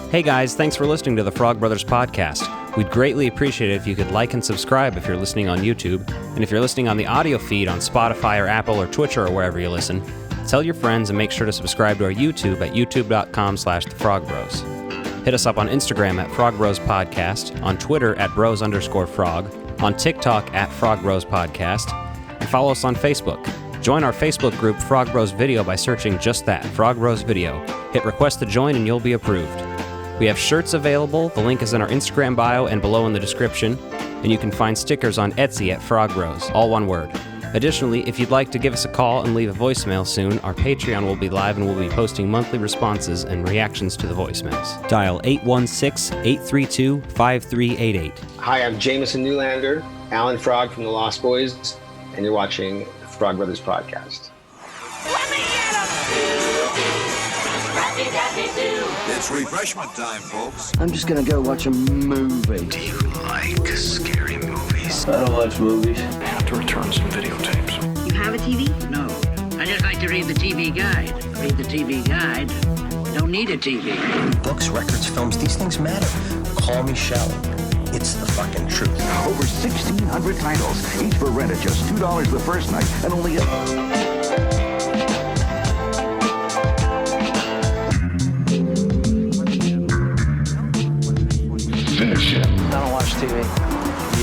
Hey guys, thanks for listening to the Frog Brothers Podcast. We'd greatly appreciate it if you could like and subscribe if you're listening on YouTube, and if you're listening on the audio feed on Spotify or Apple or Twitch or wherever you listen, tell your friends and make sure to subscribe to our YouTube at youtube.com/thefrogbros. Hit us up on Instagram at Frog Bros Podcast, on Twitter at bros_frog, on TikTok at Frog Bros Podcast, and follow us on Facebook. Join our Facebook group Frog Bros Video by searching just that, Frog Bros Video. Hit request to join and you'll be approved. We have shirts available. The link is in our Instagram bio and below in the description. And you can find stickers on Etsy at Frog Bros, all one word. Additionally, if you'd like to give us a call and leave a voicemail soon, our Patreon will be live and we'll be posting monthly responses and reactions to the voicemails. Dial 816-832-5388. Hi, I'm Jameson Newlander, Alan Frog from the Lost Boys, and you're watching the Frog Brothers Podcast. Let me get him! It's refreshment time, folks. I'm just gonna go watch a movie. Do you like scary movies? I don't watch movies. I have to return some videotapes. You have a TV? No. I just like to read the TV guide. Read the TV guide. Don't need a TV. Books, records, films, these things matter. Call me shallow. It's the fucking truth. Over 1,600 titles, each for rent at just $2 the first night, and only Finish him. I don't watch TV.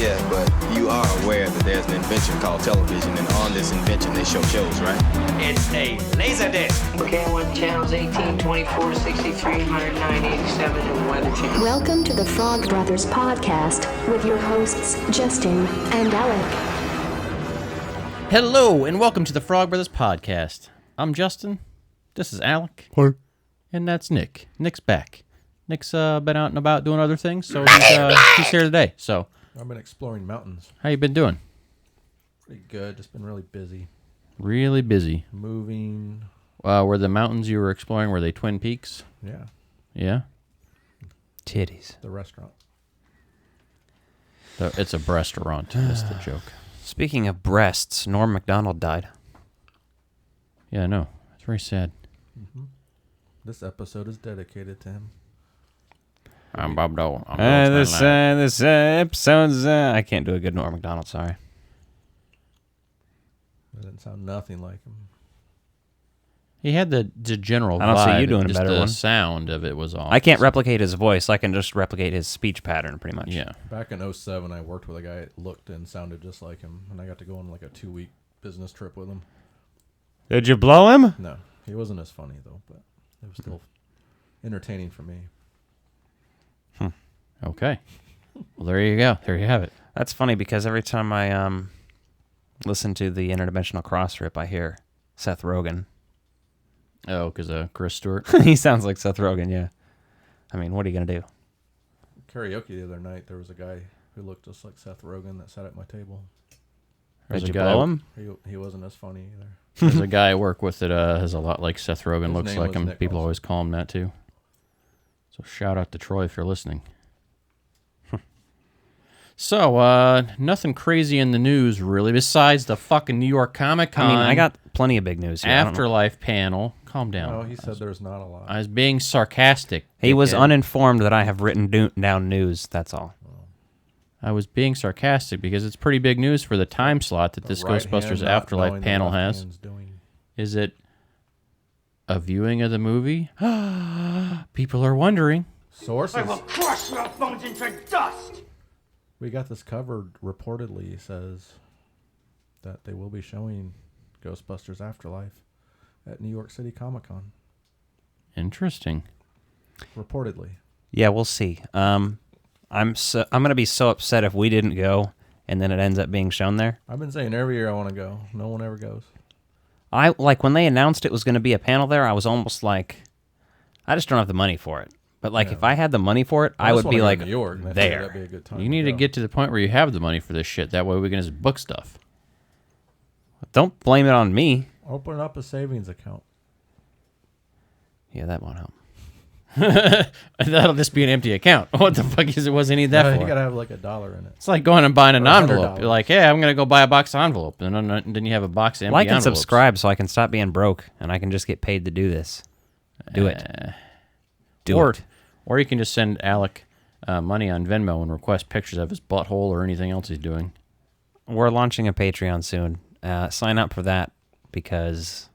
Yeah, but you are aware that there's an invention called television, and on this invention they show shows, right? It's a laser disc. Okay, I want channels 18, 24, 63, 109, 87, and Weather Channel. Welcome to the Frog Brothers Podcast with your hosts, Justin and Alec. Hello, and welcome to the Frog Brothers Podcast. I'm Justin. This is Alec. Hi. And that's Nick. Nick's back. Nick's been out and about doing other things, so he's here today. So I've been exploring mountains. how you been doing? Pretty good. Just been really busy. Really busy. Moving. Were the mountains you were exploring, were they Twin Peaks? Yeah. Yeah? Titties. The restaurant. It's a restaurant. That's the joke. Speaking of breasts, Norm Macdonald died. Yeah, I know. It's very sad. Mm-hmm. This episode is dedicated to him. I'm Bob Dole. This episode's... I can't do a good Norm Macdonald, sorry. That didn't sound nothing like him. He had the general I don't see vibe, you doing a just better the one. sound of it was off. I can't replicate his voice. I can just replicate his speech pattern, pretty much. Yeah. Back in 2007, I worked with a guy that looked and sounded just like him, and I got to go on like a 2-week business trip with him. Did you blow him? No, he wasn't as funny, though, but it was still entertaining for me. Okay. Well, there you go. There you have it. That's funny because every time I listen to the Interdimensional Cross Rip, I hear Seth Rogen. Oh, because Chris Stewart? He sounds like Seth Rogen, yeah. I mean, what are you going to do? Karaoke the other night, there was a guy who looked just like Seth Rogen that sat at my table. Did you blow him? He wasn't as funny either. There's a guy I work with that is a lot like Seth Rogen, His looks name like was him. Nick People also. always call him that, too. So shout out to Troy if you're listening. So, nothing crazy in the news, really, besides the fucking New York Comic Con. I mean, I got plenty of big news here. Afterlife panel. Calm down. No, he said there's not a lot. I was being sarcastic. He was dickhead. uninformed that I have written down news, that's all. I was being sarcastic because it's pretty big news for the time slot that this right Ghostbusters hand not Afterlife knowing panel the left has. hand's doing. Is it a viewing of the movie? People are wondering. Sources. I will crush your bones into dust! We got this covered. Reportedly says that they will be showing Ghostbusters Afterlife at New York City Comic Con. Interesting. Reportedly. Yeah, we'll see. I'm going to be so upset if we didn't go and then it ends up being shown there. I've been saying every year I want to go. No one ever goes. When they announced it was going to be a panel there, I was almost like, I just don't have the money for it. But if I had the money for it, I would be like, New York, and I figured there. that'd be a good time You need to get to the point where you have the money for this shit. That way we can just book stuff. Don't blame it on me. Open up a savings account. Yeah, that won't help. That'll just be an empty account. What the fuck is it? What's any of that for? You gotta have like $1 in it. It's like going and buying an Or envelope. $100. You're like, hey, I'm gonna go buy a box of envelope, and then you have a box of empty Like and envelopes. subscribe so I can stop being broke and I can just get paid to do this. Do it. Do it. Or you can just send Alec money on Venmo and request pictures of his butthole or anything else he's doing. We're launching a Patreon soon. Sign up for that because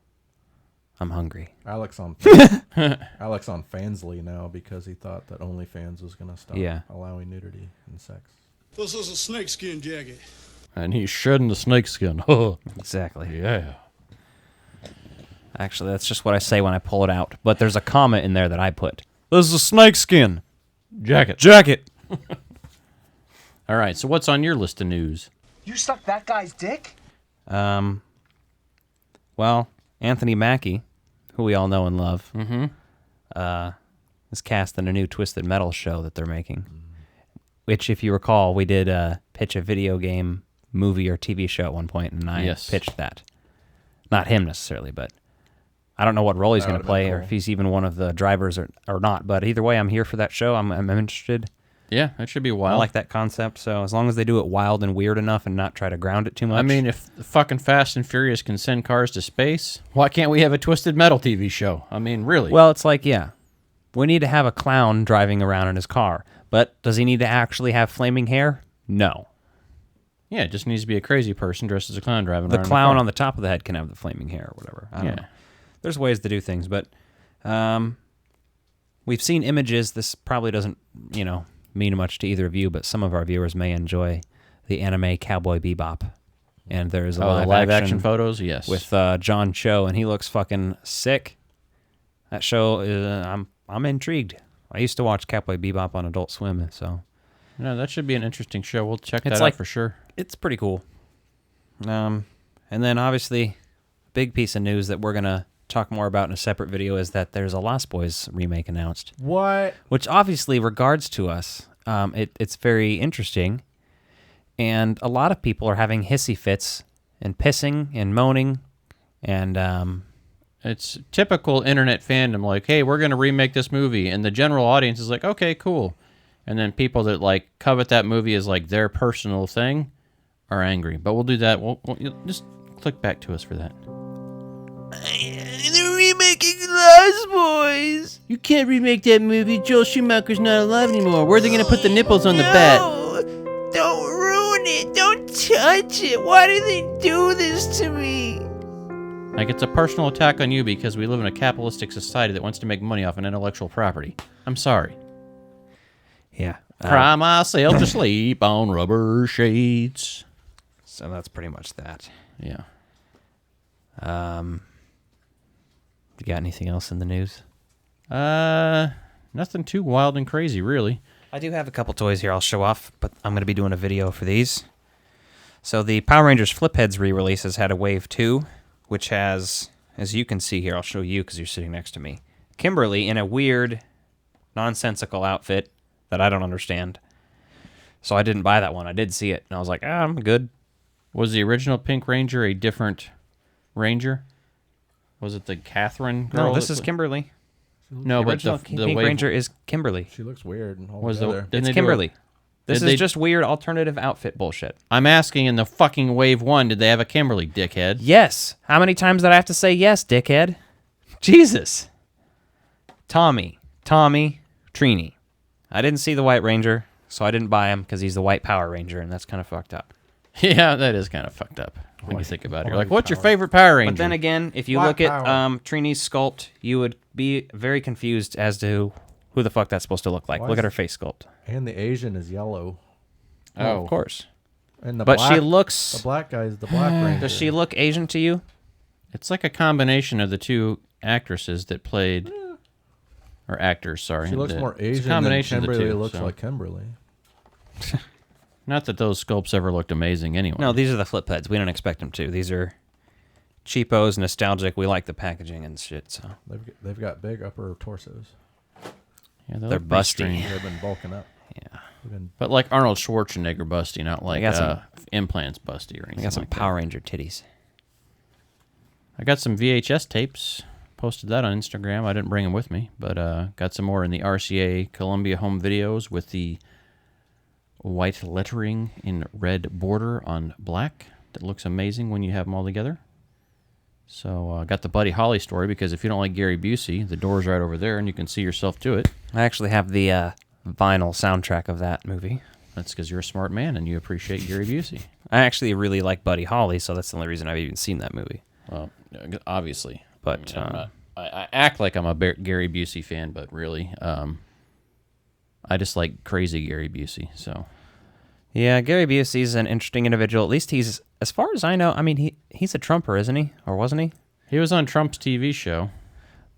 I'm hungry. Alex on Fansly now because he thought that OnlyFans was going to stop allowing nudity and sex. This is a snakeskin jacket. And he's shedding the snakeskin. Exactly. Yeah. Actually, that's just what I say when I pull it out. But there's a comment in there that I put. This is a snakeskin jacket. All right, so what's on your list of news? You sucked that guy's dick? Well, Anthony Mackie, who we all know and love, is cast in a new Twisted Metal show that they're making. Which, if you recall, we did pitch a video game, movie, or TV show at one point, and I pitched that. Not him necessarily, but I don't know what role he's going to play or if he's even one of the drivers or not. But either way, I'm here for that show. I'm interested. Yeah, that should be wild. I like that concept, so as long as they do it wild and weird enough and not try to ground it too much. I mean, if the fucking Fast and Furious can send cars to space, why can't we have a Twisted Metal TV show? I mean, really? Well, it's like, we need to have a clown driving around in his car. But does he need to actually have flaming hair? No. Yeah, it just needs to be a crazy person dressed as a clown driving around. The clown on the top of the head can have the flaming hair or whatever. I don't know. There's ways to do things, but we've seen images. This probably doesn't, mean much to either of you, but some of our viewers may enjoy the anime Cowboy Bebop. And there's a live action photos, yes, with John Cho, and he looks fucking sick. That show is I'm intrigued. I used to watch Cowboy Bebop on Adult Swim, so that should be an interesting show. We'll check that out for sure. It's pretty cool. And then obviously, big piece of news that we're gonna talk more about in a separate video is that there's a Lost Boys remake announced. What? Which obviously regards to us. It's very interesting, and a lot of people are having hissy fits and pissing and moaning, and it's typical internet fandom. Like, hey, we're gonna remake this movie, and the general audience is like, okay, cool, and then people that like covet that movie as like their personal thing are angry. But we'll do that. We'll just click back to us for that. They're remaking Lost Boys. You can't remake that movie. Joel Schumacher's not alive anymore. Where are they going to put the nipples on the bat? Don't ruin it. Don't touch it. Why do they do this to me? Like, it's a personal attack on you because we live in a capitalistic society that wants to make money off an intellectual property. I'm sorry. Yeah. Cry myself to sleep on rubber sheets. So that's pretty much that. Yeah. You got anything else in the news? Nothing too wild and crazy, really. I do have a couple toys here I'll show off, but I'm going to be doing a video for these. So the Power Rangers Flipheads re-release has had a Wave 2, which has, as you can see here, I'll show you because you're sitting next to me, Kimberly in a weird, nonsensical outfit that I don't understand. So I didn't buy that one. I did see it, and I was like, I'm good. Was the original Pink Ranger a different Ranger? Was it the Catherine girl? No, this is Kimberly. No, but the Pink Ranger is Kimberly. She looks weird and all Was together. It's Kimberly. This is just weird alternative outfit bullshit. I'm asking, in the fucking Wave 1, did they have a Kimberly, dickhead? Yes. How many times did I have to say yes, dickhead? Jesus. Tommy, Trini. I didn't see the White Ranger, so I didn't buy him because he's the White Power Ranger, and that's kind of fucked up. Yeah, that is kind of fucked up when you think about it. You're like, what's your favorite Power Ranger? But then again, if you look at Trini's sculpt, you would be very confused as to who the fuck that's supposed to look like. Look at her face sculpt. And the Asian is yellow. Oh, of course. And the but black, she looks... The black guy is the Black Ranger. Does she look Asian to you? It's like a combination of the two actresses that played... Or actors, sorry. She looks more Asian than Kimberly looks like Kimberly. Not that those sculpts ever looked amazing anyway. No, these are the flip heads. We don't expect them to. These are cheapos, nostalgic. We like the packaging and shit. So they've got big upper torsos. Yeah, they're busty. They've been bulking up. Yeah, but like Arnold Schwarzenegger busty, not like implants busty or anything. I got some like Power Ranger titties. I got some VHS tapes. Posted that on Instagram. I didn't bring them with me, but got some more in the RCA Columbia Home Videos with the white lettering in red border on black. That looks amazing when you have them all together. So I got the Buddy Holly story because if you don't like Gary Busey, the door's right over there and you can see yourself to it. I actually have the vinyl soundtrack of that movie. That's because you're a smart man and you appreciate Gary Busey. I actually really like Buddy Holly, so that's the only reason I've even seen that movie. Well, obviously. But I act like I'm a Gary Busey fan, but really, I just like crazy Gary Busey. So, yeah, Gary Busey's an interesting individual. At least he's, as far as I know, I mean, he's a Trumper, isn't he? Or wasn't he? He was on Trump's TV show.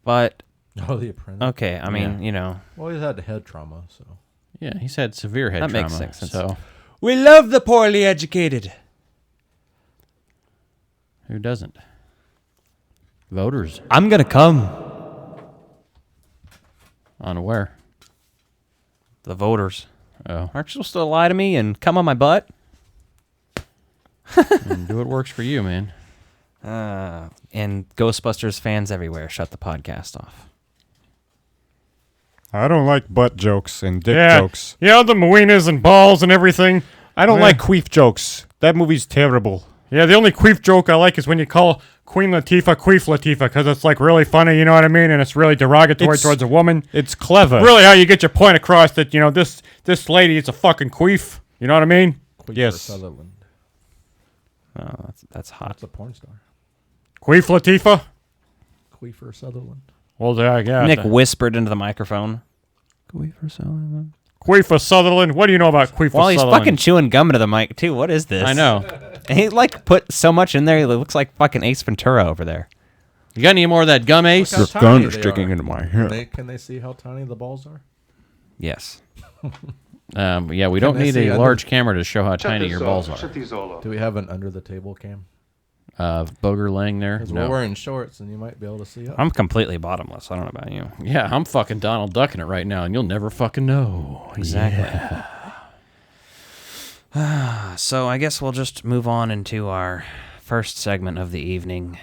But... Oh, The Apprentice. Okay, I mean, you know... Well, he's had head trauma, so... Yeah, he's had severe head trauma. That makes sense. So. We love the poorly educated. Who doesn't? Voters. I'm gonna come. On where? The voters. Oh. Aren't you supposed to lie to me and come on my butt? And do what works for you, man. And Ghostbusters fans everywhere, shut the podcast off. I don't like butt jokes and dick jokes. Yeah, the wieners and balls and everything. I don't like queef jokes. That movie's terrible. Yeah, the only queef joke I like is when you call Queen Latifah Queef Latifah, because it's like really funny, you know what I mean? And it's really derogatory towards a woman. It's clever. Really how you get your point across that, you know, this lady is a fucking queef. You know what I mean? Yes. Sutherland. Oh, that's hot. That's a porn star. Queef Latifah? Queefer Sutherland. Well, there I guess. Nick whispered into the microphone. Queefer Sutherland. Queefer Sutherland. What do you know about Queefer Sutherland? Well, he's fucking chewing gum into the mic, too. What is this? I know. And he, like, put so much in there, he looks like fucking Ace Ventura over there. You got any more of that gum, Ace? Your gun is sticking into my hair. Can they see how tiny the balls are? Yes. Yeah, we don't need a large camera to show how tiny your balls are. Shut these all off. Do we have an under-the-table cam? Booger laying there? Because No. we're wearing shorts, and you might be able to see up. I'm completely bottomless. I don't know about you. Yeah, I'm fucking Donald Ducking it right now, and you'll never fucking know. Exactly. Yeah. So I guess we'll just move on into our first segment of the evening.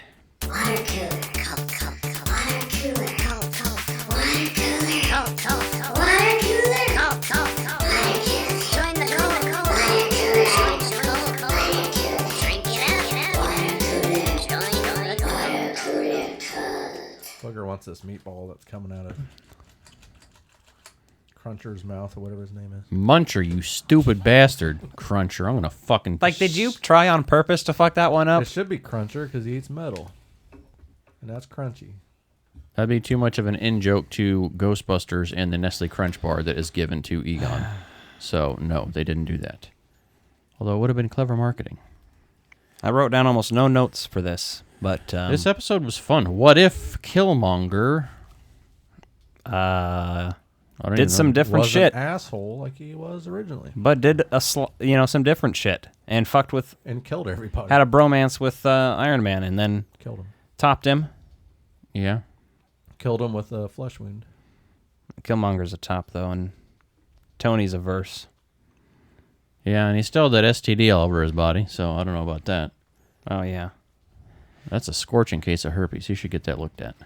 Booger wants this meatball that's coming out of Cruncher's mouth or whatever his name is. Muncher, you stupid bastard. Cruncher, I'm gonna fucking... Like, did you try on purpose to fuck that one up? It should be Cruncher because he eats metal. And that's crunchy. That'd be too much of an in-joke to Ghostbusters and the Nestle Crunch Bar that is given to Egon. So, no, they didn't do that. Although it would have been clever marketing. I wrote down almost no notes for this, but... this episode was fun. What if Killmonger... did some different was shit. An asshole like he was originally. But did some different shit. And fucked with... And killed everybody. Had a bromance with Iron Man and then... Killed him. Topped him. Yeah. Killed him with a flesh wound. Killmonger's a top, though, and Tony's a verse. Yeah, and he still had that STD all over his body, so I don't know about that. Oh, yeah. That's a scorching case of herpes. You should get that looked at.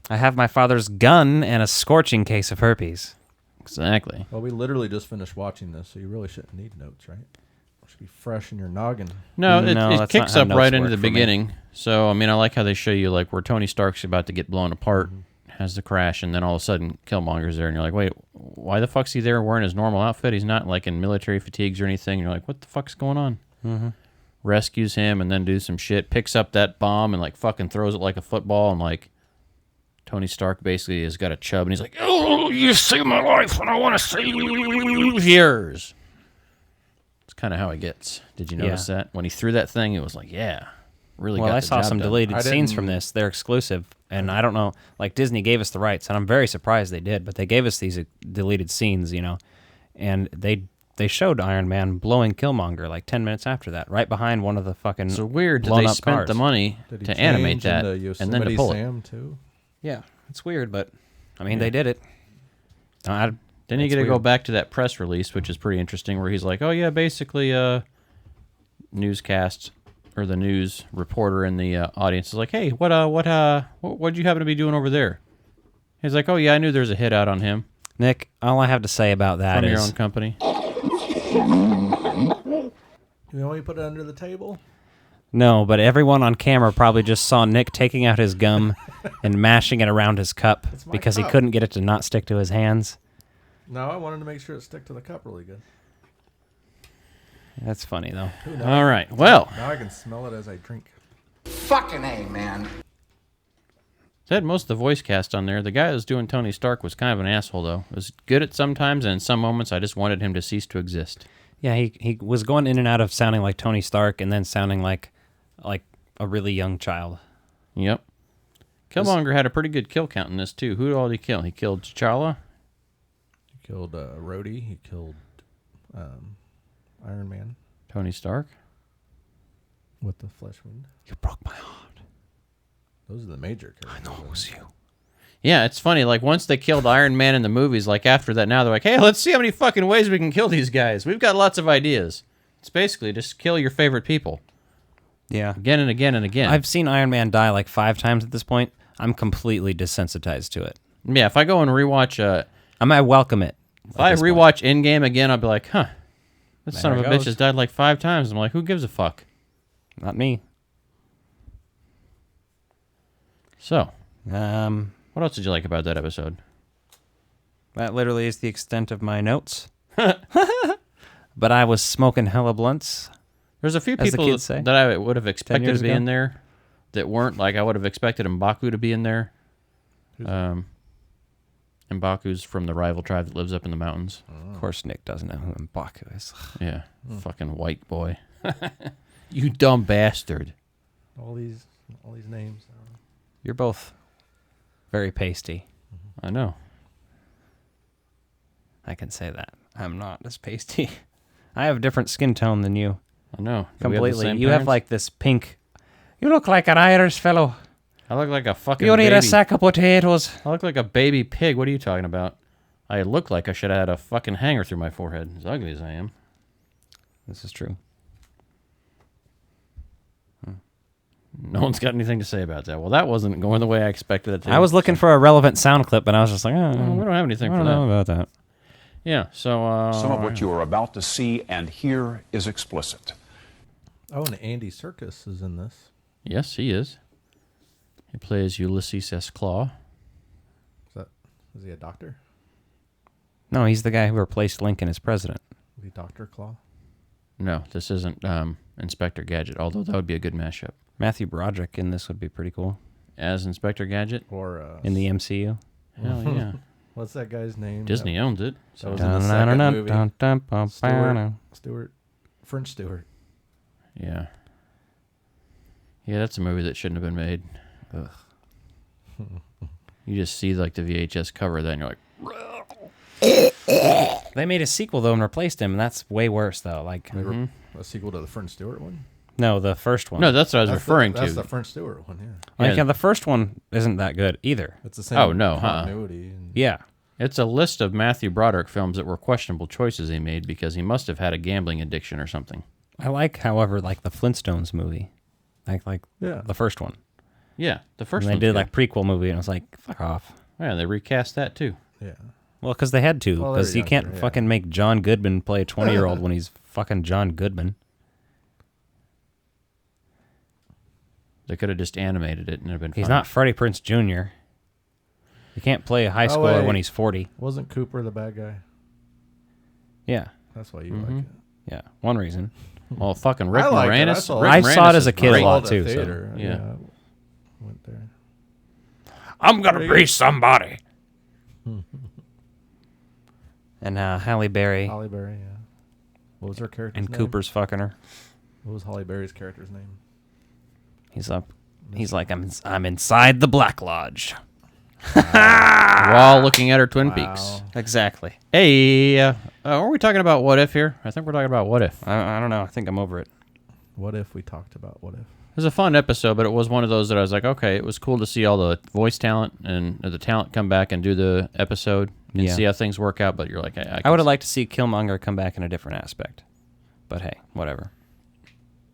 I have my father's gun and a scorching case of herpes. Exactly. Well, we literally just finished watching this, so you really shouldn't need notes, right? It should be fresh in your noggin. No, it kicks up right into the beginning. So, I mean, I like how they show you, like, where Tony Stark's about to get blown apart, has the crash, and then all of a sudden Killmonger's there, and you're like, wait, why the fuck's he there wearing his normal outfit? He's not, like, in military fatigues or anything. You're like, what the fuck's going on? Mm-hmm. Rescues him and then do some shit, picks up that bomb and, like, fucking throws it like a football, and, like, Tony Stark basically has got a chub, and he's like, oh, you saved my life, and I want to save yours. It's kind of how it gets. Did you notice that? When he threw that thing, it was like, yeah, really got the job done. Well, I saw some deleted scenes from this. They're exclusive, and I don't know, like, Disney gave us the rights, and I'm very surprised they did, but they gave us these deleted scenes, you know, and they showed Iron Man blowing Killmonger like 10 minutes after that, right behind one of the fucking So weird that blown they up spent cars. the money to animate that and then to pull Sam it. Too? Yeah, it's weird, but, I mean, they did it. Then you get to go back to that press release, which is pretty interesting, where he's like, oh, yeah, basically, newscast, or the news reporter in the audience is like, hey, what'd you happen to be doing over there? He's like, oh, yeah, I knew there was a hit out on him. Nick, all I have to say about that From is... your own company. You know, you put it under the table? No, but everyone on camera probably just saw Nick taking out his gum and mashing it around his cup because he couldn't get it to not stick to his hands. No, I wanted to make sure it stuck to the cup really good. That's funny, though. All right, well. Now I can smell it as I drink. Fucking A, man. Said most of the voice cast on there. The guy that was doing Tony Stark was kind of an asshole, though. It was good at some times, and in some moments, I just wanted him to cease to exist. Yeah, he was going in and out of sounding like Tony Stark and then sounding like a really young child. Yep. Killmonger had a pretty good kill count in this, too. Who all did he kill? He killed T'Challa. He killed Rhodey. He killed Iron Man. Tony Stark. With the flesh wound. You broke my heart. Those are the major characters. I know it was you. Yeah, it's funny. Like, once they killed Iron Man in the movies, like, after that, now they're like, hey, let's see how many fucking ways we can kill these guys. We've got lots of ideas. It's basically just kill your favorite people. Yeah. Again and again and again. I've seen Iron Man die like 5 times at this point. I'm completely desensitized to it. Yeah, if I go and rewatch... I might welcome it. If I rewatch Endgame again, I'll be like, huh, this son of a There it bitch goes. has died like 5 times. I'm like, who gives a fuck? Not me. So, what else did you like about that episode? That literally is the extent of my notes. But I was smoking hella blunts. There's a few as the people kids say. that I would have expected years to be ago. in there that weren't. Like, I would have expected M'Baku to be in there. M'Baku's from the rival tribe that lives up in the mountains. Of course, Nick doesn't know who M'Baku is. Yeah, fucking white boy. You dumb bastard. All these names. You're both very pasty. I know. I can say that. I'm not as pasty. I have a different skin tone than you. I know. Completely. You have like this pink. You look like an Irish fellow. I look like a fucking You need baby. a sack of potatoes. I look like a baby pig. What are you talking about? I look like I should have had a fucking hanger through my forehead, as ugly as I am. This is true. No one's got anything to say about that. Well, that wasn't going the way I expected it to. I was looking for a relevant sound clip, and I was just like, oh, we don't have anything I for don't that. know about that. Yeah, so... Some of what you are about to see and hear is explicit. Oh, and Andy Serkis is in this. Yes, he is. He plays Ulysses S. Claw. Is he a doctor? No, he's the guy who replaced Lincoln as president. Is he Dr. Claw? No, this isn't Inspector Gadget, although that would be a good mashup. Matthew Broderick in this would be pretty cool. As Inspector Gadget? Or in the MCU. Hell yeah. What's that guy's name? Disney owns it. That was in the second movie. Stewart. French Stewart. Yeah. Yeah, that's a movie that shouldn't have been made. Ugh. You just see like the VHS cover of that and you're like... They made a sequel, though, and replaced him, and that's way worse, though. Like A sequel to the French Stewart one? No, the first one. No, that's what I was referring to. That's the French Stewart one, yeah. Like, yeah, the first one isn't that good either. It's the same continuity. Yeah. It's a list of Matthew Broderick films that were questionable choices he made because he must have had a gambling addiction or something. I like, however, like the Flintstones movie. Like the first one. Yeah, the first one. one. They did like prequel movie, and I was like, fuck off. Yeah, they recast that too. Yeah. Well, because they had to. Well, Because you can't fucking make John Goodman play a 20-year-old when he's fucking John Goodman. They could have just animated it and it'd have been fine. He's not Freddie Prinze Jr. You can't play a high schooler when he's 40. Wasn't Cooper the bad guy? Yeah. That's why you like it. Yeah, one reason. Well, fucking Rick I liked it. Moranis. I saw it as a kid a lot, too. Theater. So. Yeah. Went there. I'm going to be somebody. And Halle Berry. Halle Berry, yeah. What was her character's And name? Cooper's fucking her. What was Halle Berry's character's name? He's like, I'm inside the Black Lodge. While looking at her Twin Peaks. Exactly. Hey, are we talking about What If here? I think we're talking about What If. I don't know. I think I'm over it. What if we talked about What If? It was a fun episode, but it was one of those that I was like, okay, it was cool to see all the voice talent and the talent come back and do the episode and see how things work out. But you're like, I would have liked to see Killmonger come back in a different aspect. But hey, whatever.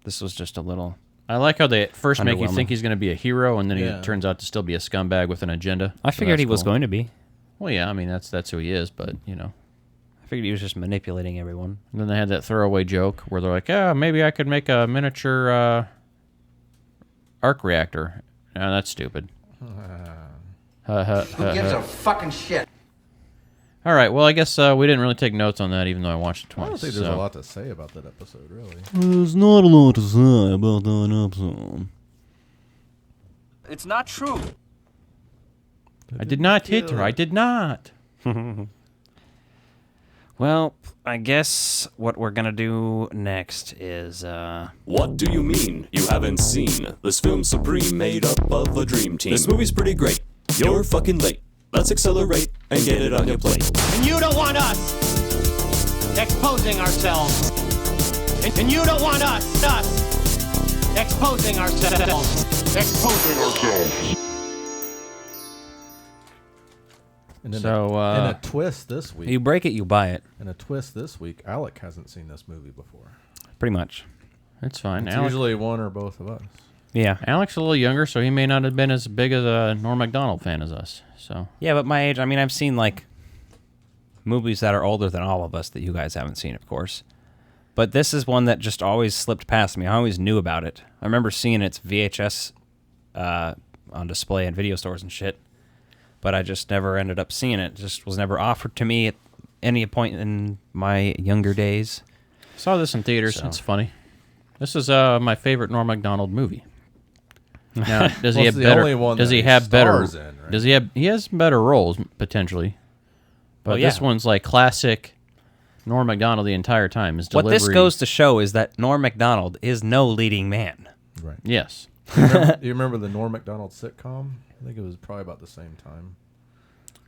This was just a little... I like how they at first make you underwhelming. think he's going to be a hero, and then he turns out to still be a scumbag with an agenda. I figured he was going to be. Well, yeah, I mean, that's who he is, but, you know. I figured he was just manipulating everyone. And then they had that throwaway joke where they're like, maybe I could make a miniature arc reactor. No, that's stupid. Who gives a fucking shit? All right, well, I guess we didn't really take notes on that, even though I watched it twice. I don't think there's a lot to say about that episode, really. There's not a lot to say about that episode. It's not true. I did not hit her. I did not. Well, I guess what we're gonna do next is, What do you mean you haven't seen this film supreme made up of a dream team? This movie's pretty great. You're fucking late. Let's accelerate and get it on your plate. And you don't want us exposing ourselves. And you don't want us exposing ourselves. Exposing ourselves. And in, So, in a twist this week, you break it, you buy it. In a twist this week, Alec hasn't seen this movie before. Pretty much. It's fine. It's Alec, usually one or both of us. Yeah. Alec's a little younger, so he may not have been as big as a Norm Macdonald fan as us. So Yeah, but my age, I mean, I've seen, like, movies that are older than all of us that you guys haven't seen, of course. But this is one that just always slipped past me. I always knew about it. I remember seeing its VHS on display in video stores and shit. But I just never ended up seeing it. It just was never offered to me at any point in my younger days. saw this in theaters. So. It's funny. This is my favorite Norm Macdonald movie. Now, does he have better? Does he have better? Right? Does he have? He has better roles potentially, but this one's like classic Norm Macdonald the entire time. His delivery. What this goes to show is that Norm Macdonald is no leading man. Right. Yes. Do you remember the Norm Macdonald sitcom? I think it was probably about the same time.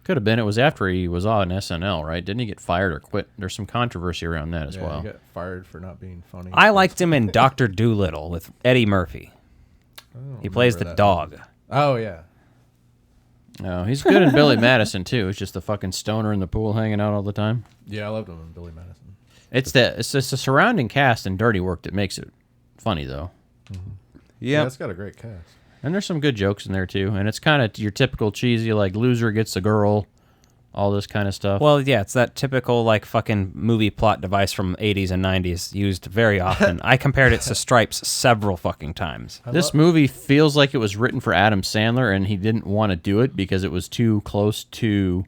Could have been. It was after he was on SNL, right? Didn't he get fired or quit? There's some controversy around that as well. He got fired for not being funny. I liked him in Dr. Dolittle with Eddie Murphy. He plays the dog. Movie. Oh, yeah. No, he's good in Billy Madison, too. He's just the fucking stoner in the pool hanging out all the time. Yeah, I loved him in Billy Madison. It's just the surrounding cast and dirty work that makes it funny, though. Mm-hmm. Yeah, it's got a great cast. And there's some good jokes in there, too. And it's kind of your typical cheesy, like, loser gets a girl, all this kind of stuff. Well, yeah, it's that typical, like, fucking movie plot device from 80s and 90s used very often. I compared it to Stripes several fucking times. This movie feels like it was written for Adam Sandler, and he didn't want to do it because it was too close to...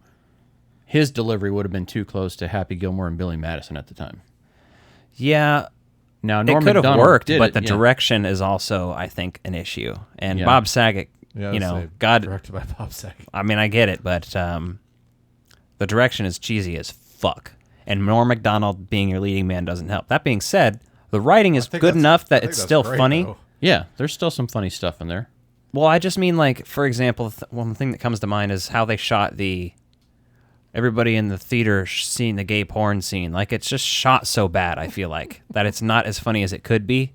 His delivery would have been too close to Happy Gilmore and Billy Madison at the time. Yeah... Now, Norm it could have Macdonald worked, did but it, the direction is also, I think, an issue. And Bob Saget, you know, God, directed by Bob Saget. I mean, I get it, but the direction is cheesy as fuck. And Norm Macdonald being your leading man doesn't help. That being said, the writing is good enough that it's still funny. Though. Yeah, there's still some funny stuff in there. Well, I just mean, like, for example, one thing that comes to mind is how they shot everybody in the theater seeing the gay porn scene. Like, it's just shot so bad, I feel like, that it's not as funny as it could be.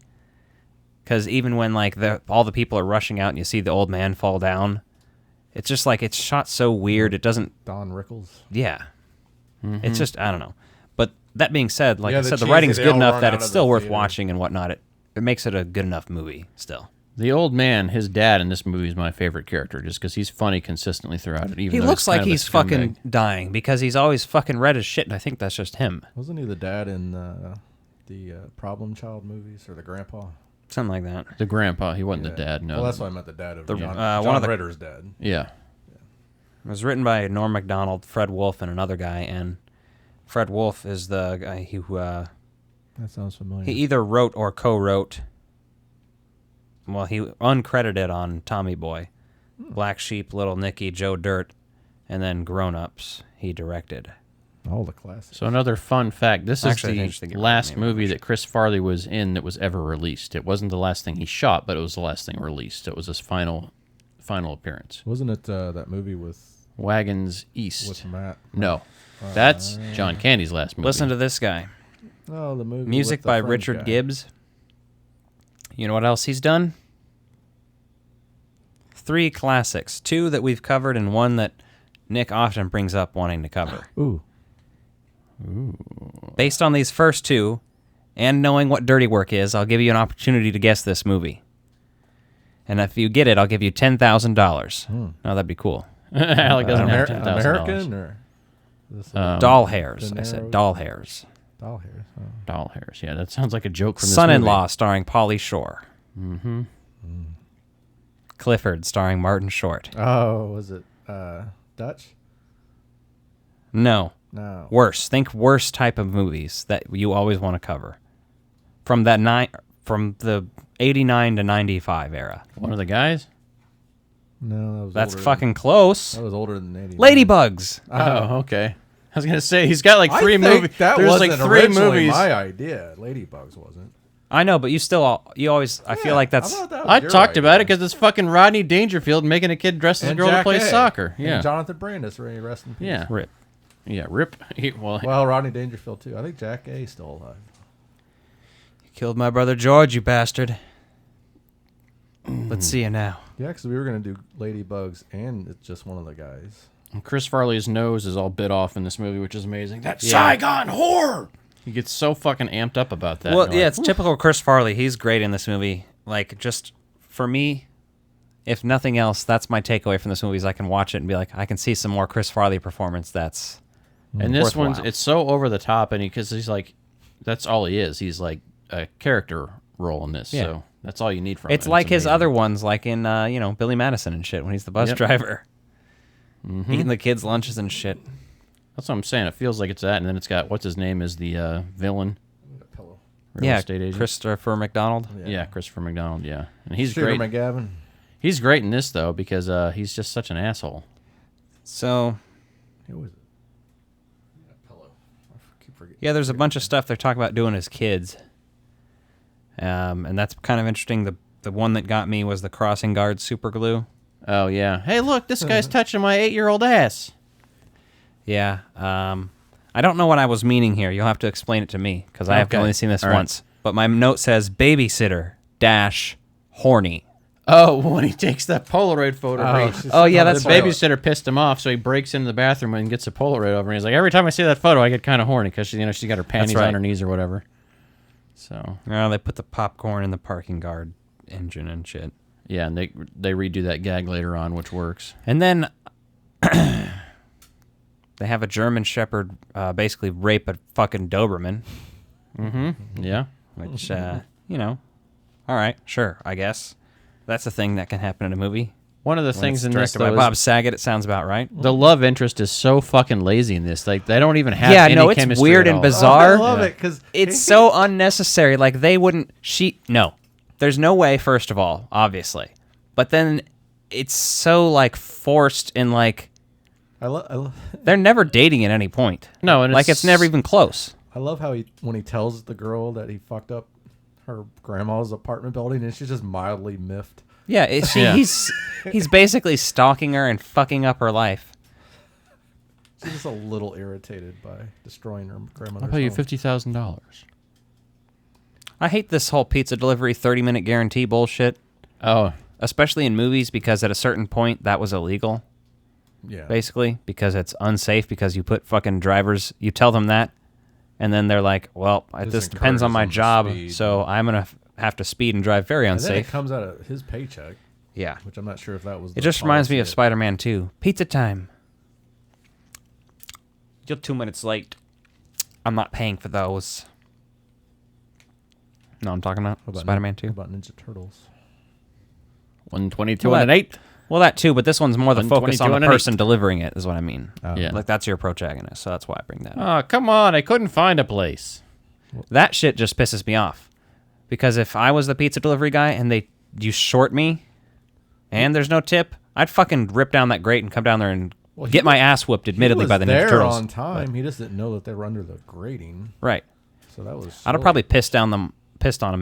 Because even when, like, all the people are rushing out and you see the old man fall down, it's just, like, it's shot so weird, it doesn't... Don Rickles? Yeah. Mm-hmm. It's just, I don't know. But that being said, like I said, the writing's good enough that it's still worth watching and whatnot. It makes it a good enough movie, still. The old man, his dad in this movie is my favorite character, just because he's funny consistently throughout it. Even he looks like he's fucking dying because he's always fucking red as shit, and I think that's just him. Wasn't he the dad in the Problem Child movies, or the grandpa? Something like that. The grandpa. He wasn't the dad, no. Well, that's why I meant the dad of John one of Ritter's dad. Yeah. It was written by Norm Macdonald, Fred Wolf, and another guy, and Fred Wolf is the guy who... that sounds familiar. He either wrote or co-wrote... Well, he uncredited on Tommy Boy, Black Sheep, Little Nicky, Joe Dirt, and then Grown Ups he directed. All the classics. So another fun fact, this is the last movie that Chris Farley was in that was ever released. It wasn't the last thing he shot, but it was the last thing released. It was his final appearance. Wasn't it that movie with... Wagons East? With Matt? No. That's John Candy's last movie. Listen to this guy. Oh, the movie Music by Richard Gibbs. You know what else he's done? 3 classics. 2 that we've covered and 1 that Nick often brings up wanting to cover. Ooh. Based on these first 2, and knowing what Dirty Work is, I'll give you an opportunity to guess this movie. And if you get it, I'll give you $10,000. No, that'd be cool. Alec doesn't have $10,000. American or... Doll hairs. I said doll hairs. Doll hairs. Oh. Doll hairs. Yeah, that sounds like a joke from this Son-in-Law starring Pauly Shore. Mm-hmm. Clifford, starring Martin Short. Oh, was it Dutch? No. No. Worse. Think worse type of movies that you always want to cover. From the 89 to 95 era. One of the guys? No, that's fucking close. That was older than 89. Ladybugs. Oh, okay. I was gonna say he's got like 3 movies. That There's wasn't like 3 originally movies. my idea. Ladybugs wasn't. I know, but you always. I feel like that's. I talked about it because it's fucking Rodney Dangerfield making a kid dressed as a girl Jack to play A. soccer. Yeah. And Jonathan Brandis, rest in peace. Yeah. Rip. Yeah, rip. Well, Rodney Dangerfield too. I think Jack A. still alive. You killed my brother George, you bastard. Let's see you now. Yeah, because we were gonna do Ladybugs, and it's just one of the guys. And Chris Farley's nose is all bit off in this movie, which is amazing. That Saigon whore! He gets so fucking amped up about that. Well, yeah, it's typical Chris Farley. He's great in this movie. Like, just for me, if nothing else, that's my takeaway from this movie is I can watch it and be like, I can see some more Chris Farley performance that's And this worthwhile. one's, it's so over the top, and because he's like, that's all he is. He's like a character role in this, Yeah. so that's all you need from him. It's like his amazing. other ones, like in, Billy Madison and shit, when he's the bus Yep. driver. Mhm. Eating the kids' lunches and shit. That's what I'm saying. It feels like it's that, and then it's got, what's his name is the villain? Real estate agent. Christopher McDonald. Yeah, Christopher McDonald, yeah. And he's Shooter great. McGavin. He's great in this, though, because he's just such an asshole. So, Who was it? Pillow. I keep forgetting. yeah, there's a bunch of stuff they're talking about doing as kids. And that's kind of interesting. The one that got me was the crossing guard super glue. Oh, yeah. Hey, look, this guy's touching my 8-year-old ass. Yeah. I don't know what I was meaning here. You'll have to explain it to me, because I have Okay. only seen this All right. once. But my note says babysitter - horny. Oh, when he takes that Polaroid photo. Yeah, that's the right. babysitter pissed him off, so he breaks into the bathroom and gets a Polaroid over. And he's like, every time I see that photo, I get kind of horny because she's got her panties right. on her knees or whatever. So They put the popcorn in the parking guard engine and shit. yeah, and they redo that gag later on, which works. And then they have a German Shepherd basically rape a fucking Doberman. Mm-hmm. Yeah. Which, all right, sure, I guess. That's a thing that can happen in a movie. One of the When things it's in this, directed by though, Bob is Saget, it sounds about right. the love interest is so fucking lazy in this. Like, they don't even have any it's chemistry weird at and all. bizarre. I love it because It's so unnecessary. Like, they wouldn't... No. There's no way, first of all, obviously. But then it's so, like, forced and, like... They're never dating at any point. No, and it's never even close. I love how when he tells the girl that he fucked up her grandma's apartment building, and she's just mildly miffed. Yeah, he's basically stalking her and fucking up her life. She's just a little irritated by destroying her grandmother's I'll pay you home. $50,000. I hate this whole pizza delivery 30-minute guarantee bullshit. Oh. Especially in movies, because at a certain point, that was illegal. Yeah. Basically, because it's unsafe, because you put fucking drivers, you tell them that, and then they're like, well, this depends on my job, so I'm going to have to speed and drive very And then it unsafe. comes out of his paycheck. Yeah. Which I'm not sure if that was It the just reminds me policy of Spider-Man 2. Pizza time. You're 2 minutes late. I'm not paying for those. No, I'm talking about Spider-Man 2. About Ninja Turtles. 122 and an 8. Well, that too, but this one's more the focus on 122 the and an person delivering it, is what I mean. Yeah. Like, that's your protagonist, so that's why I bring that up. Oh, come on. I couldn't find a place. That shit just pisses me off. Because if I was the pizza delivery guy and you short me and there's no tip, I'd fucking rip down that grate and come down there and get my ass whooped, admittedly, by the Ninja He was Turtles. there on time. He just didn't know that they were under the grating. Right. So that was... I'd have probably pissed on them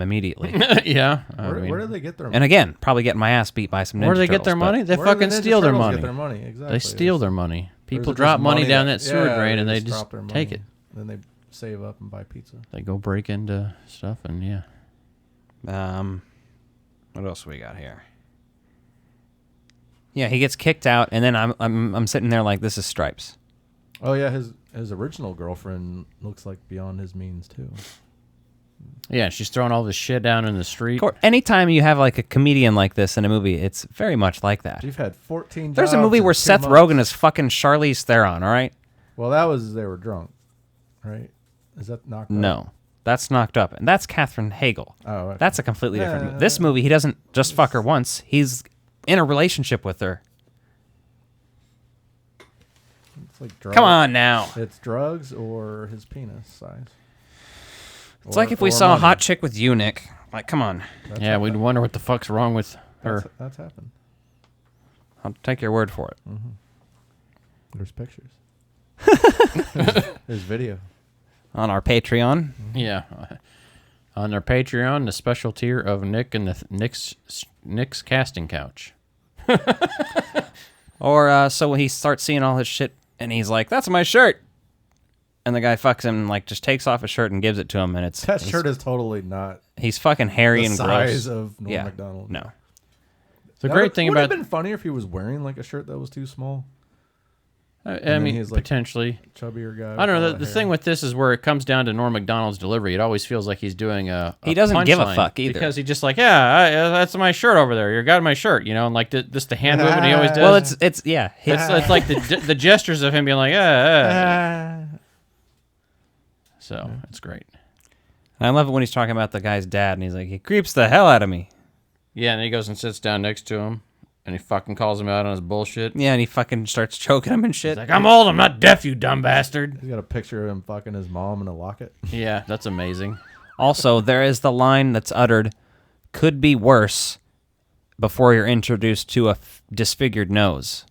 immediately. Yeah. Where do they get their money? And again, probably getting my ass beat by some Ninja Where do they Turtles. get their but- money? They Where do fucking the Ninja steal their Turtles money. get their money? Exactly. They steal their money. Or is People it drop just money down that sewer yeah, drain they and they just drop their take money. it. Then they save up and buy pizza. They go break into stuff and yeah. What else we got here? Yeah, he gets kicked out, and then I'm sitting there like, this is Stripes. Oh yeah, his original girlfriend looks like beyond his means too. Yeah, she's throwing all this shit down in the street. Anytime you have like a comedian like this in a movie, it's very much like that. You've had 14 There's a jobs movie in where 2 Seth months. Rogen is fucking Charlize Theron, all right? Well, that was they were drunk, right? Is that knocked up? No, that's Knocked Up, and that's Katherine Hagel. Oh, okay. That's a completely different Yeah. movie. This movie, he doesn't just fuck her once. He's in a relationship with her. It's like drugs. Come on now. It's drugs or his penis size. It's like if we saw a hot chick with you, Nick. Like, come on. Yeah, we'd wonder what the fuck's wrong with her. That's happened. I'll take your word for it. Mm-hmm. There's pictures. There's video. On our Patreon. Yeah. On their Patreon, the special tier of Nick and the Nick's casting couch. Or so he starts seeing all his shit, and he's like, "That's my shirt," and the guy fucks him, and like just takes off his shirt and gives it to him, and that shirt is totally not. He's fucking hairy the and size gross. of Norm Macdonald. No. The great thing would about have been funnier if he was wearing like a shirt that was too small. I mean, he's like potentially chubbier guy. I don't know. The thing with this is where it comes down to Norm Macdonald's delivery. It always feels like he's doing a he doesn't give a punchline fuck either, because he's just like, yeah, that's my shirt over there. You got my shirt, and like this the hand movement he always does. Well, it's it's like the gestures of him being like, So it's great. And I love it when he's talking about the guy's dad, and he's like, he creeps the hell out of me. Yeah, and he goes and sits down next to him, and he fucking calls him out on his bullshit. Yeah, and he fucking starts choking him and shit. He's like, I'm old, I'm not deaf, you dumb bastard. He's got a picture of him fucking his mom in a locket. Yeah, that's amazing. Also, there is the line that's uttered, "Could be worse," before you're introduced to a disfigured nose.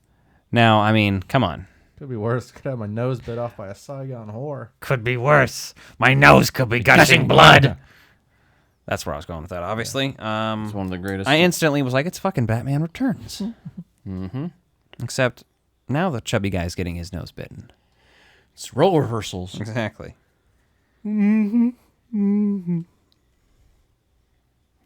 Now, I mean, come on. Could be worse. Could have my nose bit off by a Saigon whore. Could be worse. My nose could be gushing blood. That's where I was going with that, obviously. It's one of the greatest. I instantly was like, it's fucking Batman Returns. Mm-hmm. Except now the chubby guy's getting his nose bitten. It's role rehearsals. Exactly. Mm-hmm. Mm-hmm.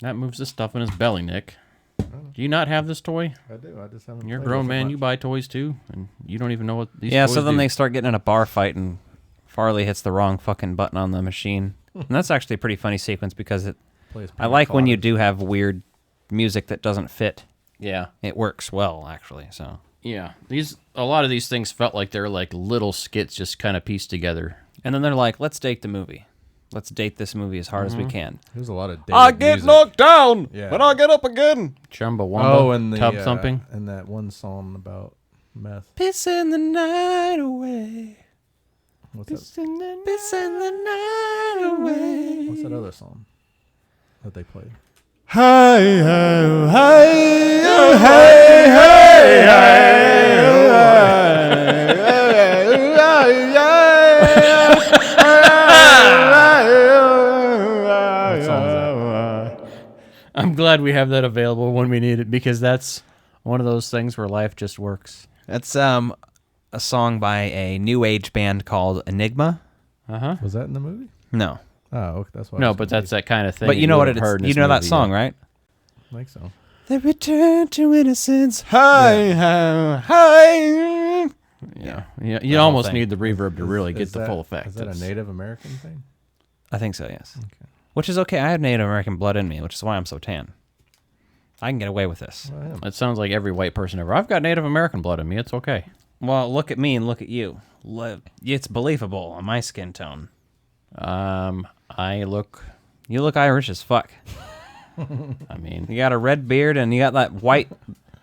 That moves the stuff in his belly, Nick. Do you not have this toy? I do. I just haven't. You're a played grown with it man. much. You buy toys too, and you don't even know what these Yeah, toys so then do. they start getting in a bar fight, and Farley hits the wrong fucking button on the machine. And that's actually a pretty funny sequence because I like when you do have weird music that doesn't fit. Yeah. It works well, actually. So Yeah, a lot of these things felt like they're like little skits just kind of pieced together. And then they're like, let's date the movie. Let's date this movie as hard as we can. There's a lot of I dated get music. knocked down, Yeah. but I'll get up again. Chumbawamba, and the tub thumping. and that one song about meth. Pissing the night away. What's that? Pissing the night away. What's that other song that they played? Hey, hey, hey, hey, I'm glad we have that available when we need it because that's one of those things where life just works. That's a song by a new age band called Enigma. Was that in the movie? No. Oh, okay, that's what. No, but that's that kind of thing. But you know what it is. You know that song, right? I think so. The return to innocence. Hi, hi, hi. Yeah. You almost need the reverb to really get the full effect. Is that a Native American thing? I think so, yes. Okay. Which is okay. I have Native American blood in me, which is why I'm so tan. I can get away with this. It sounds like every white person ever. I've got Native American blood in me. It's okay. Well, look at me and look at you. It's believable on my skin tone. You look Irish as fuck. I mean, you got a red beard and you got that white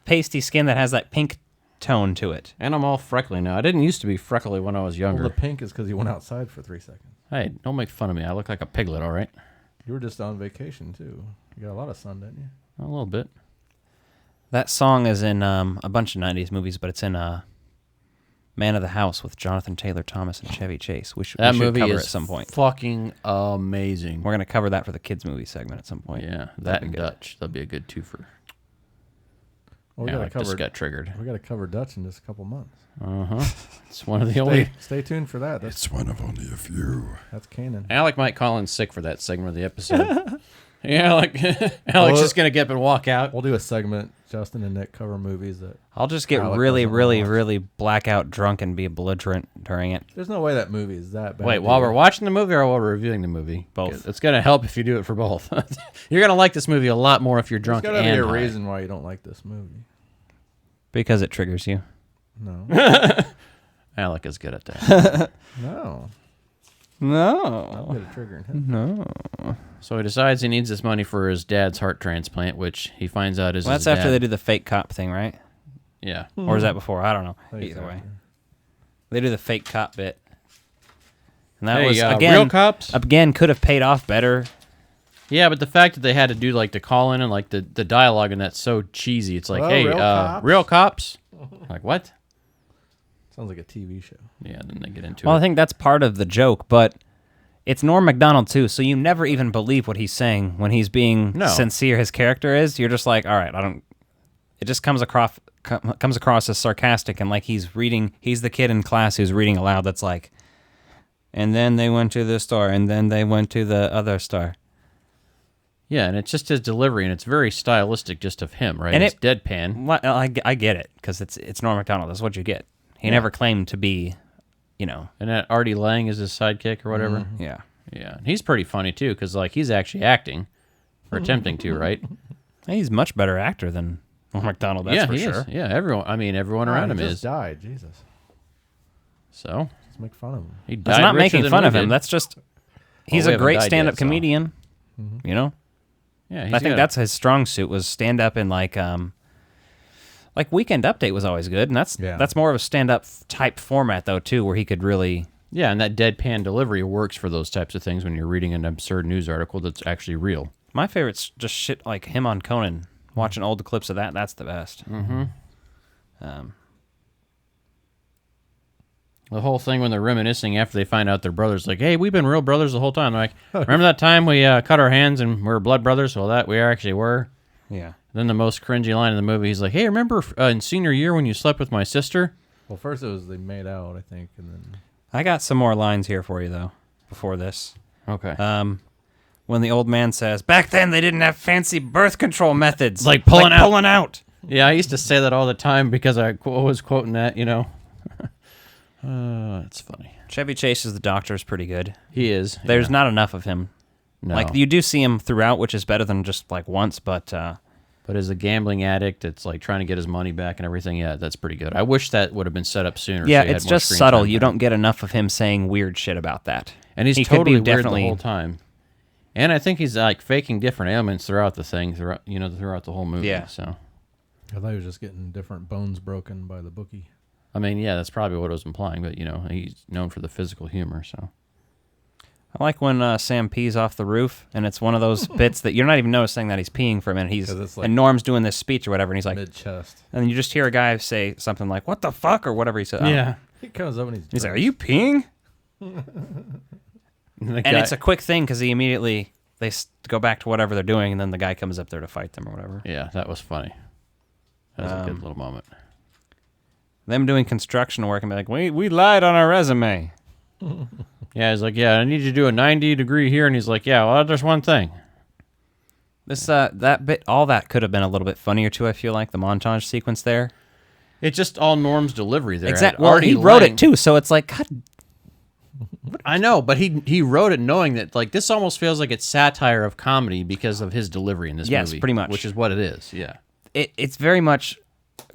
pasty skin that has that pink tone to it. And I'm all freckly now. I didn't used to be freckly when I was younger. Well, the pink is because you went outside for 3 seconds. Hey, don't make fun of me. I look like a piglet, all right? You were just on vacation, too. You got a lot of sun, didn't you? A little bit. That song is in a bunch of 90s movies, but it's in Man of the House with Jonathan Taylor Thomas and Chevy Chase. We should movie cover is at some point. Fucking amazing. We're going to cover that for the kids movie segment at some point. Yeah, that and Dutch. That'd be a good twofer. Well, yeah, just got triggered. We got to cover Dutch in just a couple months. It's one of the only. Stay tuned for that. It's one of only a few. That's canon. Alec might call in sick for that segment of the episode. Yeah, Alec's just gonna get up and walk out. We'll do a segment. Justin and Nick cover movies that. I'll just get really blackout drunk and be belligerent during it. There's no way that movie is that bad. Wait, while we're watching the movie or while we're reviewing the movie? Both. It's gonna help if you do it for both. You're gonna like this movie a lot more if you're drunk. There's gotta and be a high. reason why you don't like this movie. Because it triggers you. No. Alec is good at that. No. No. I'm good at triggering him. No. So he decides he needs this money for his dad's heart transplant, which he finds out is Well, that's his after dad. they do the fake cop thing, right? Yeah. Or is that before? I don't know. Thanks, Either way. Doctor. They do the fake cop bit. And that Hey, was, real again, cops? again, could have paid off better. Yeah, but the fact that they had to do like the call in and like the dialogue and that's so cheesy. It's like, Hello, hey, real cops? real cops? Like, what? Sounds like a TV show. Yeah, then they get into Well, it. I think that's part of the joke, but it's Norm Macdonald too, so you never even believe what he's saying when he's being No. sincere. His character is. You're just like, all right, I don't. It just comes across as sarcastic and like he's reading. He's the kid in class who's reading aloud. That's like, and then they went to the store, and then they went to the other store. Yeah, and it's just his delivery, and it's very stylistic just of him, right? And It's deadpan. Well, I get it because it's Norm Macdonald. That's what you get. He never claimed to be, you know. And that Artie Lang is his sidekick or whatever. Mm-hmm. Yeah. Yeah. He's pretty funny, too, because, like, he's actually acting, or attempting to, right? He's a much better actor than Norm Macdonald, that's yeah, for he sure. is. Yeah, everyone around him he is. just died. Jesus. So? Just make fun of him. He died That's not richer making than fun we of him. did. That's just, he's we a haven't great died stand-up yet, so. comedian, you know? Yeah, I think that's his strong suit was stand-up in like Weekend Update was always good, and that's more of a stand-up type format though too, where he could really. Yeah, and that deadpan delivery works for those types of things when you're reading an absurd news article that's actually real. My favorite's just shit like him on Conan, watching old clips of that. That's the best. Mm-hmm. The whole thing when they're reminiscing after they find out their brothers, like, hey, we've been real brothers the whole time. They're like, remember that time we cut our hands and we were blood brothers? Well, that we actually were. Yeah. Then the most cringy line in the movie, he's like, hey, remember in senior year when you slept with my sister? Well, first it was they made out, I think, and then. I got some more lines here for you though. Before this. Okay. When the old man says, back then they didn't have fancy birth control methods. Like pulling out. Pulling out. Yeah, I used to say that all the time because I was quoting that, you know. It's funny. Chevy Chase as the doctor is pretty good. He is. There's not enough of him. No. Like you do see him throughout, which is better than just like once, but as a gambling addict, it's like trying to get his money back and everything. Yeah, that's pretty good. I wish that would have been set up sooner. Yeah, so he had it's more just screen subtle. time. You don't get enough of him saying weird shit about that. And he's he could totally be weird definitely the whole time. And I think he's like faking different ailments throughout the thing, throughout the whole movie. Yeah. So I thought he was just getting different bones broken by the bookie. I mean, yeah, that's probably what it was implying, but he's known for the physical humor. So I like when Sam pees off the roof, and it's one of those bits that you're not even noticing that he's peeing for a minute. And Norm's doing this speech or whatever, and he's like mid-chest, and then you just hear a guy say something like "What the fuck" or whatever he said. Yeah, he comes up and he's like, "Are you peeing?" and it's a quick thing because they go back to whatever they're doing, and then the guy comes up there to fight them or whatever. Yeah, that was funny. That was a good little moment. Them doing construction work and be like, we lied on our resume. Yeah, he's like, yeah, I need you to do a 90-degree here, and he's like, yeah, well, there's one thing. This that bit, all that could have been a little bit funnier too. I feel like the montage sequence there. It's just all Norm's delivery there. Exactly. Well, he wrote it too, so it's like, God. I know, but he wrote it knowing that like this almost feels like it's satire of comedy because of his delivery in this movie. Yes, pretty much. Which is what it is. Yeah. It's very much.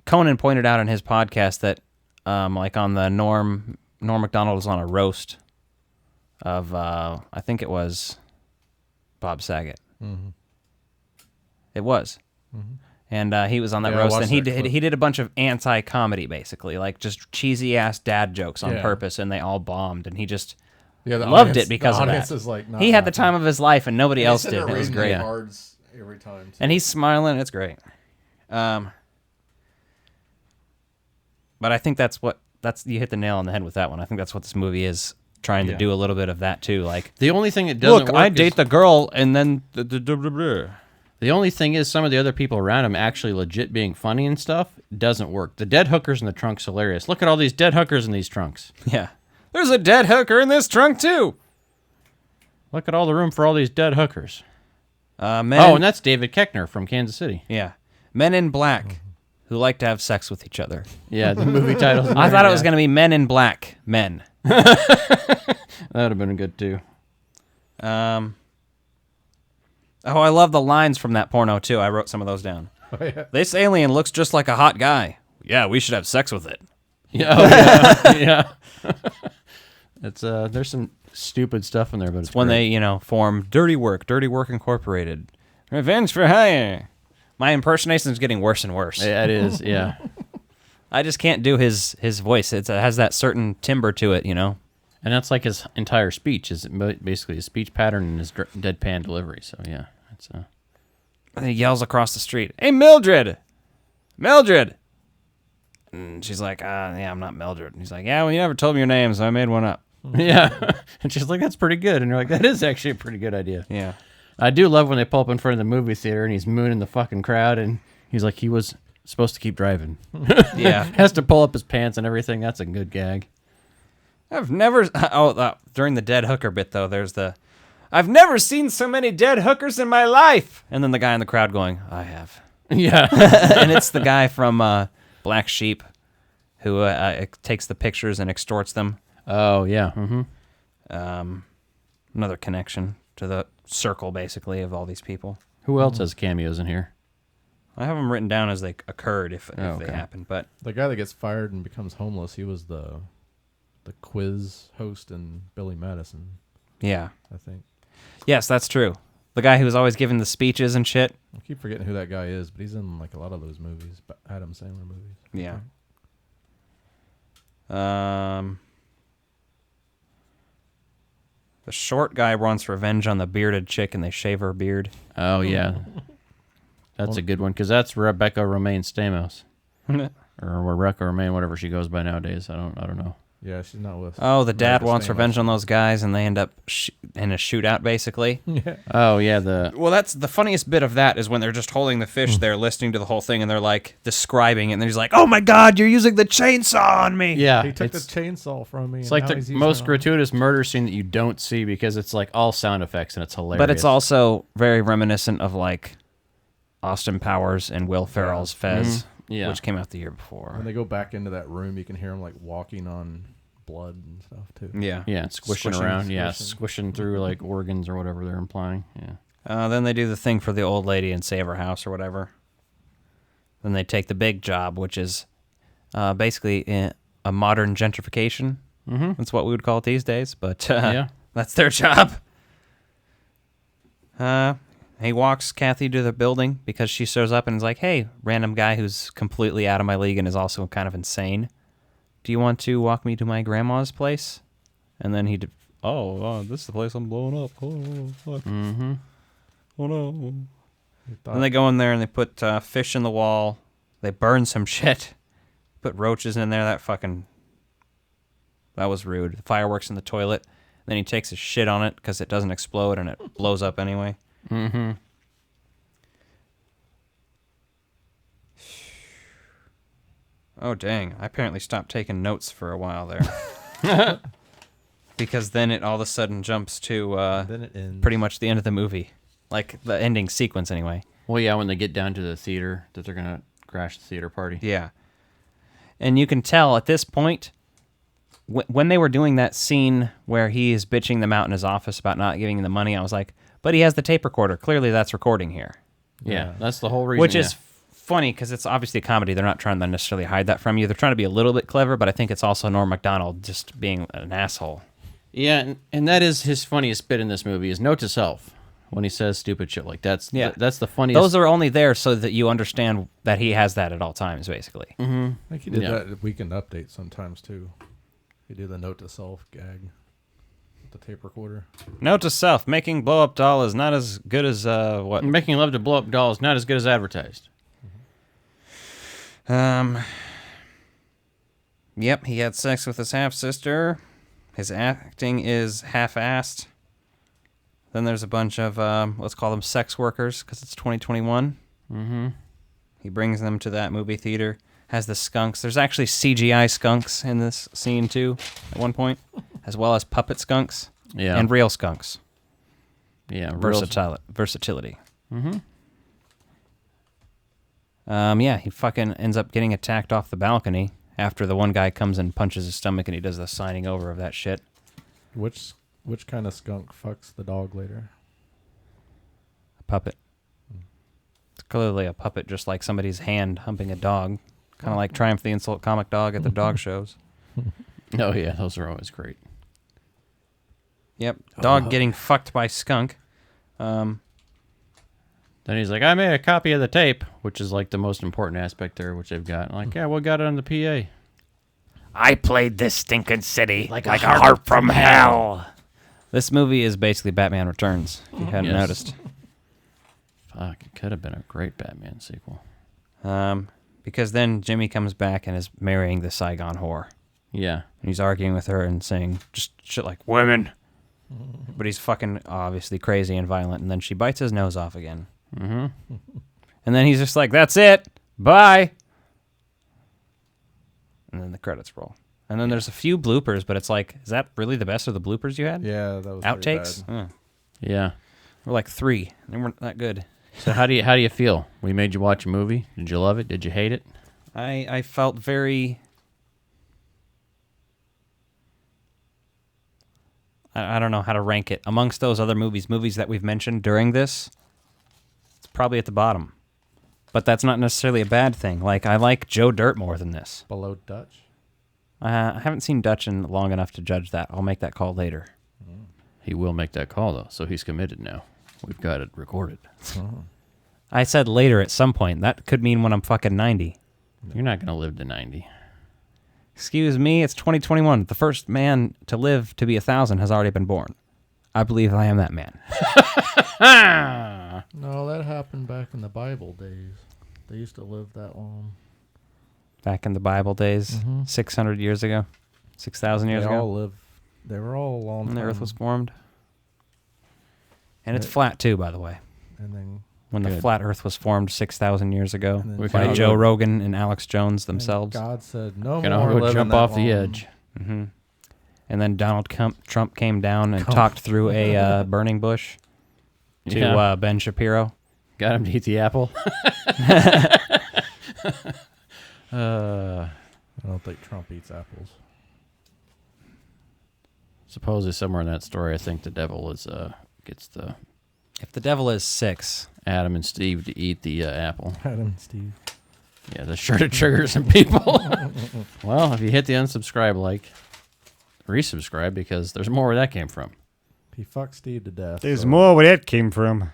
Conan pointed out in his podcast that, like on the Norm Macdonald was on a roast of I think it was Bob Saget. Mm-hmm. It was. Mm-hmm. And he was on that roast, and he did a bunch of anti-comedy, basically, like just cheesy-ass dad jokes on purpose, and they all bombed, and he just loved it because of that. Is like he had the time of his life, and nobody else did. It was great. Cards every time too. And he's smiling. It's great. But I think you hit the nail on the head with that one. I think that's what this movie is trying to do a little bit of that too. Like the only thing it doesn't look, work I date the girl, and then the only thing is some of the other people around him actually legit being funny and stuff doesn't work. The dead hookers in the trunk's hilarious. Look at all these dead hookers in these trunks. Yeah, there's a dead hooker in this trunk too. Look at all the room for all these dead hookers. And that's David Koechner from Kansas City. Yeah, Men in Black. Who like to have sex with each other. Yeah, the movie titles. I thought it was going to be Men in Black, Men. That would have been good too. I love the lines from that porno too. I wrote some of those down. Oh, yeah. This alien looks just like a hot guy. Yeah, we should have sex with it. Yeah, yeah. It's there's some stupid stuff in there, but it's when great. they, form Dirty Work Incorporated. Revenge for Hire. My impersonation is getting worse and worse. Yeah, it is, yeah. I just can't do his voice. It has that certain timbre to it, And that's like his entire speech, is basically his speech pattern and his deadpan delivery. So, yeah. It's And he yells across the street, "Hey, Mildred! Mildred!" And she's like, yeah, I'm not Mildred. And he's like, yeah, well, you never told me your name, so I made one up. Yeah. And she's like, that's pretty good. And you're like, that is actually a pretty good idea. Yeah. I do love when they pull up in front of the movie theater and he's mooning the fucking crowd and he's like, he was supposed to keep driving. Yeah. Has to pull up his pants and everything. That's a good gag. I've never... during the dead hooker bit, though, there's the... I've never seen so many dead hookers in my life! And then the guy in the crowd going, I have. Yeah. And it's the guy from Black Sheep who takes the pictures and extorts them. Oh, yeah. Mm-hmm. Another connection to the circle, basically, of all these people. Who else has cameos in here? I have them written down as they occurred if they happened, but... The guy that gets fired and becomes homeless, he was the quiz host in Billy Madison. Yeah. I think. Yes, that's true. The guy who was always giving the speeches and shit. I keep forgetting who that guy is, but he's in like a lot of those movies, Adam Sandler movies. Yeah. The short guy wants revenge on the bearded chick, and they shave her beard. Oh, yeah. That's a good one, because that's Rebecca Romaine Stamos. Or Rebecca Romaine, whatever she goes by nowadays. I don't know. Yeah, she's not with... Oh, the dad wants revenge on those guys, and they end up in a shootout, basically. Yeah. Oh, yeah. Well, that's the funniest bit of that is when they're just holding the fish there, listening to the whole thing, and they're, like, describing it, and he's like, oh, my God, you're using the chainsaw on me! Yeah. He took the chainsaw from me. It's like the most gratuitous murder scene that you don't see because it's, like, all sound effects, and it's hilarious. But it's also very reminiscent of, like, Austin Powers and Will Ferrell's Fez, which came out the year before. When they go back into that room, you can hear them like walking on blood and stuff too. Yeah. Yeah, squishing around. Yeah, squishing through like organs or whatever they're implying. Yeah. Then they do the thing for the old lady and save her house or whatever. Then they take the big job, which is basically a modern gentrification. Mm-hmm. That's what we would call it these days, but yeah, that's their job. He walks Kathy to the building because she shows up and is like, hey, random guy who's completely out of my league and is also kind of insane. Do you want to walk me to my grandma's place? And then this is the place I'm blowing up. Oh, fuck. Mm-hmm. Oh, no. Then they go in there and they put fish in the wall. They burn some shit. Put roaches in there. That was rude. The fireworks in the toilet. Then he takes his shit on it because it doesn't explode and it blows up anyway. Mm-hmm. Oh, dang. I apparently stopped taking notes for a while there. Because then it all of a sudden jumps to then it ends. Pretty much the end of the movie. Like, the ending sequence, anyway. Well, yeah, when they get down to the theater, that they're going to crash the theater party. Yeah. And you can tell at this point, when they were doing that scene where he is bitching them out in his office about not giving him the money, I was like, but he has the tape recorder. Clearly that's recording here. Yeah, that's the whole reason. Which is funny because it's obviously a comedy. They're not trying to necessarily hide that from you. They're trying to be a little bit clever, but I think it's also Norm Macdonald just being an asshole. Yeah, and that is his funniest bit in this movie is note to self when he says stupid shit like that's the funniest. Those are only there so that you understand that he has that at all times, basically. Mm-hmm. I think he did that at Weekend Update sometimes too. He did the note to self gag with the tape recorder. Note to self: making blow up doll is not as good as what? Making love to blow up doll is not as good as advertised. Yep, he had sex with his half sister. His acting is half-assed. Then there's a bunch of let's call them sex workers because it's 2021. Mm-hmm. He brings them to that movie theater. Has the skunks. There's actually CGI skunks in this scene too, at one point, as well as puppet skunks. Yeah. And real skunks. Yeah. Versatility. Mm-hmm. Yeah, he fucking ends up getting attacked off the balcony after the one guy comes and punches his stomach and he does the signing over of that shit. Which kind of skunk fucks the dog later? A puppet. It's clearly a puppet, just like somebody's hand humping a dog. Kind of like Triumph the Insult comic dog at the dog shows. Oh, yeah, those are always great. Yep. Dog getting fucked by skunk. Then he's like, I made a copy of the tape, which is like the most important aspect there, which they've got. Like, yeah, we got it on the PA. I played this stinking city like a harp from hell. This movie is basically Batman Returns, if you hadn't noticed. Fuck, it could have been a great Batman sequel. Because then Jimmy comes back and is marrying the Saigon whore. Yeah. And he's arguing with her and saying just shit like, women. But he's fucking obviously crazy and violent, and then she bites his nose off again. Mm-hmm. And then he's just like, that's it. Bye. And then the credits roll. And then there's a few bloopers, but it's like, is that really the best of the bloopers you had? Yeah, that was outtakes. Yeah, we're like 3. They weren't that good. So how do you feel? We made you watch a movie. Did you love it? Did you hate it? I felt very. I don't know how to rank it amongst those other movies that we've mentioned during this. It's probably at the bottom, but that's not necessarily a bad thing. Like, I like Joe Dirt more than this. Below Dutch. I haven't seen Dutch in long enough to judge that. I'll make that call later. He will make that call, though, so he's committed now. We've got it recorded. I said later at some point. That could mean when I'm fucking 90. You're not going to live to 90. Excuse me, it's 2021. The first man to live to be 1,000 has already been born. I believe I am that man. No, that happened back in the Bible days. They used to live that long. Back in the Bible days, 600 years ago, 6,000 years ago. They were all long. When the Earth was formed. And it's flat too, by the way. And then when the flat Earth was formed 6,000 years ago by Joe Rogan and Alex Jones themselves. God said, "No Can more all go living jump that off the long." edge. Mm-hmm. And then Donald Trump came down and talked through a burning bush to Ben Shapiro. Got him to eat the apple. I don't think Trump eats apples. Supposedly somewhere in that story, I think the devil is gets the. If the devil is 6, Adam and Steve to eat the apple. Adam and Steve. Yeah, that's sure to trigger some people. Well, if you hit the unsubscribe, resubscribe, because there's more where that came from. He fucked Steve to death. There's more where that came from.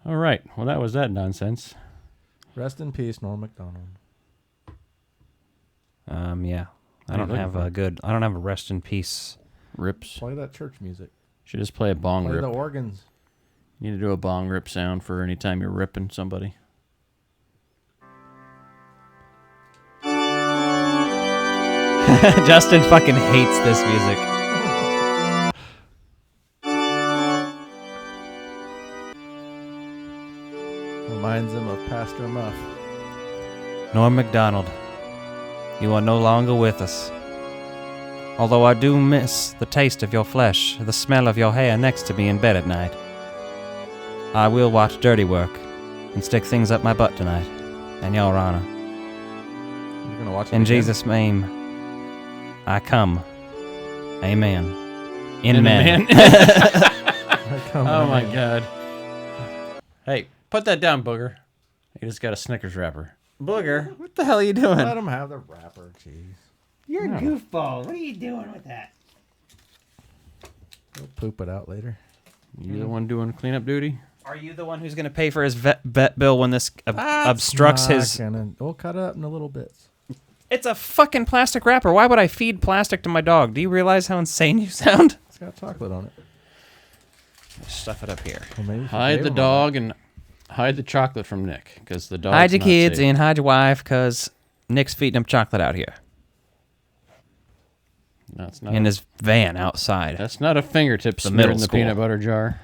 All right. Well, that was that nonsense. Rest in peace, Norm Macdonald. Yeah. I don't have a rest in peace. Rips. Play that church music. Should just play a bong Play rip. the organs. You need to do a bong rip sound for any time you're ripping somebody. Justin fucking hates this music. Reminds him of Pastor Muff. Norm Macdonald, you are no longer with us. Although I do miss the taste of your flesh, the smell of your hair next to me in bed at night. I will watch Dirty Work and stick things up my butt tonight, in your honor. You're gonna watch it in again? Jesus' name, I come. Amen. In man. Oh my God. Hey, put that down, Booger. You just got a Snickers wrapper. Booger, what the hell are you doing? Let him have the wrapper, jeez. You're a goofball. What are you doing with that? He'll poop it out later. You the one doing cleanup duty? Are you the one who's going to pay for his vet bill when this obstructs his... We'll cut it up in little bits. It's a fucking plastic wrapper. Why would I feed plastic to my dog? Do you realize how insane you sound? It's got chocolate on it. Stuff it up here. Well, hide the dog and hide the chocolate from Nick, because the dog. Hide your kids and hide your wife, because Nick's feeding him chocolate out here. That's not in his van outside. That's not a fingertip smeared in the peanut butter jar.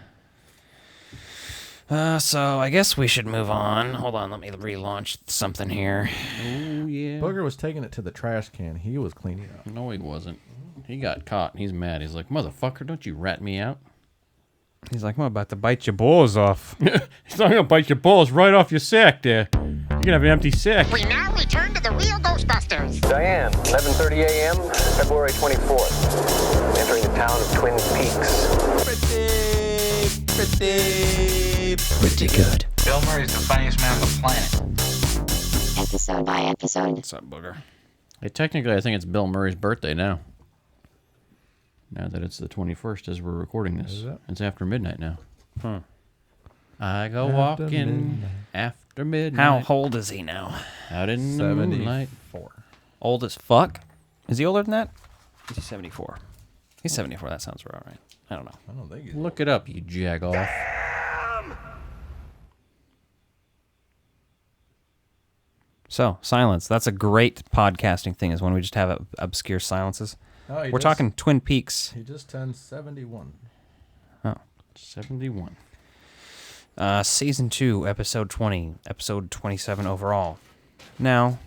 So I guess we should move on. Hold on, let me relaunch something here. Oh yeah. Booger was taking it to the trash can. He was cleaning up. No, he wasn't. He got caught. He's mad. He's like, motherfucker, don't you rat me out. He's like, I'm about to bite your balls off. He's not gonna bite your balls right off your sack there. You're gonna have an empty sack. We now return to the real Ghostbusters. Diane, 11:30 a.m., February 24th. Entering the town of Twin Peaks. Pretty good. Bill Murray's the funniest man on the planet. Episode by episode. What's up, Booger? Hey, technically, I think it's Bill Murray's birthday now. Now that it's the 21st as we're recording this. Is it? It's after midnight now. Huh. I go After walking midnight. after midnight. How old is he now? Out in the moonlight. 74. Old as fuck? Is he older than that? Is he 74? He's 74. That sounds about right. I don't know. I don't think he's Look it up, you jagoff. So, silence. That's a great podcasting thing, is when we just have obscure silences. Oh, We're talking Twin Peaks. He just turned 71. Oh. 71. Season 2, episode 20, episode 27 overall. Now,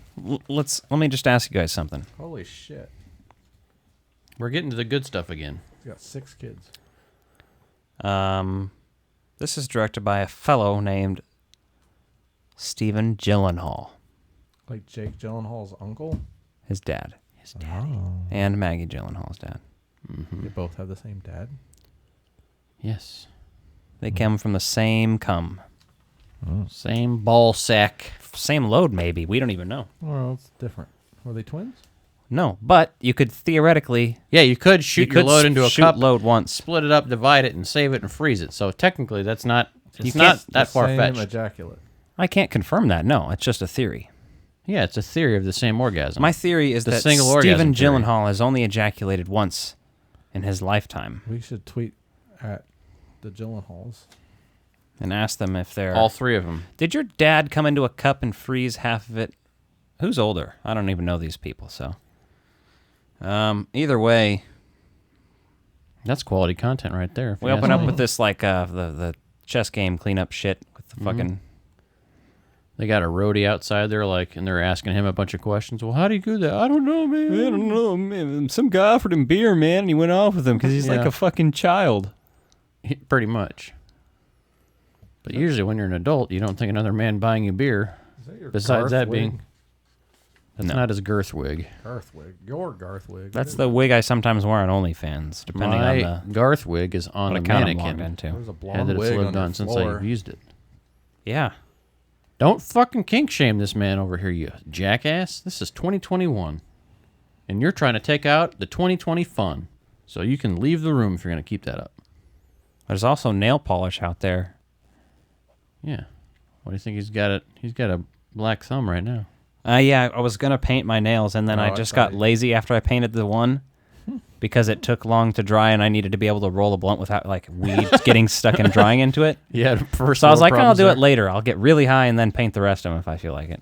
let me just ask you guys something. Holy shit. We're getting to the good stuff again. He's got 6 kids. This is directed by a fellow named Stephen Gyllenhaal. Like Jake Gyllenhaal's uncle? His dad. His daddy. Oh. And Maggie Gyllenhaal's dad. Mm-hmm. They both have the same dad? Yes. They come from the same cum. Same ball sack. Same load, maybe. We don't even know. Well, it's different. Were they twins? No, but you could theoretically... Yeah, you could shoot your load into a cup, load once. split it up, divide it, and save it and freeze it. So technically, that's not... It's You not can't- that The far-fetched. same ejaculate. I can't confirm that. No, it's just a theory. Yeah, it's a theory of the same orgasm. My theory is The that single Stephen orgasm theory. Gyllenhaal has only ejaculated once in his lifetime. We should tweet at the Gyllenhaals. And ask them if they're... All 3 of them. Did your dad come into a cup and freeze half of it? Who's older? I don't even know these people, so... either way... That's quality content right there. if We you open ask up me. with this, like, the chess game cleanup shit with the fucking... They got a roadie outside there, like, and they're asking him a bunch of questions. Well, how do you do that? I don't know, man. I don't know, man. Some guy offered him beer, man, and he went off with him because he's like Yeah. a fucking child. Pretty much. But usually when you're an adult, you don't think another man buying you beer. Is that your Besides Garth that wig? being... That's No. not his girth wig. Garth wig. Your Garth wig. That's the wig I sometimes wear on OnlyFans, depending My on the... Garth wig is on what a account I'm mannequin. logged into. There's a Had blonde that it's wig lived on your on since floor. I've used it. Yeah. Don't fucking kink shame this man over here, you jackass. This is 2021. And you're trying to take out the 2020 fun. So you can leave the room if you're going to keep that up. There's also nail polish out there. Yeah. What do you think he's got? He's got a black thumb right now. Yeah, I was going to paint my nails, and then Oh, I I just thought got lazy after I painted the one because it took long to dry, and I needed to be able to roll a blunt without, like, weed getting stuck and drying into it. Yeah, so I was like, I'll do it later. I'll get really high and then paint the rest of them if I feel like it.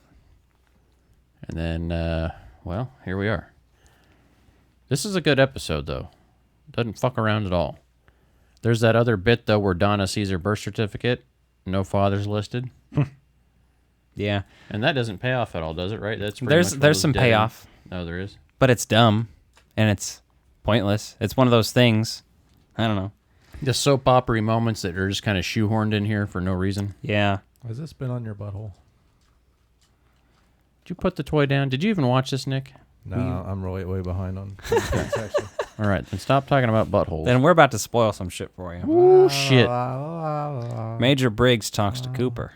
And then, well, here we are. This is a good episode, though. Doesn't fuck around at all. There's that other bit, though, where Donna sees her birth certificate. No father's listed. Yeah. And that doesn't pay off at all, does it, right? That's pretty There's much there's what some was dead. payoff. No, there is. But it's dumb, and it's pointless. It's one of those things. I don't know. The soap opera moments that are just kind of shoehorned in here for no reason. Yeah. Has this been on your butthole? Did you put the toy down? Did you even watch this, Nick? No, I'm really way behind on content section. All right, then stop talking about buttholes. Then we're about to spoil some shit for you. Ooh, shit. Major Briggs talks to Cooper.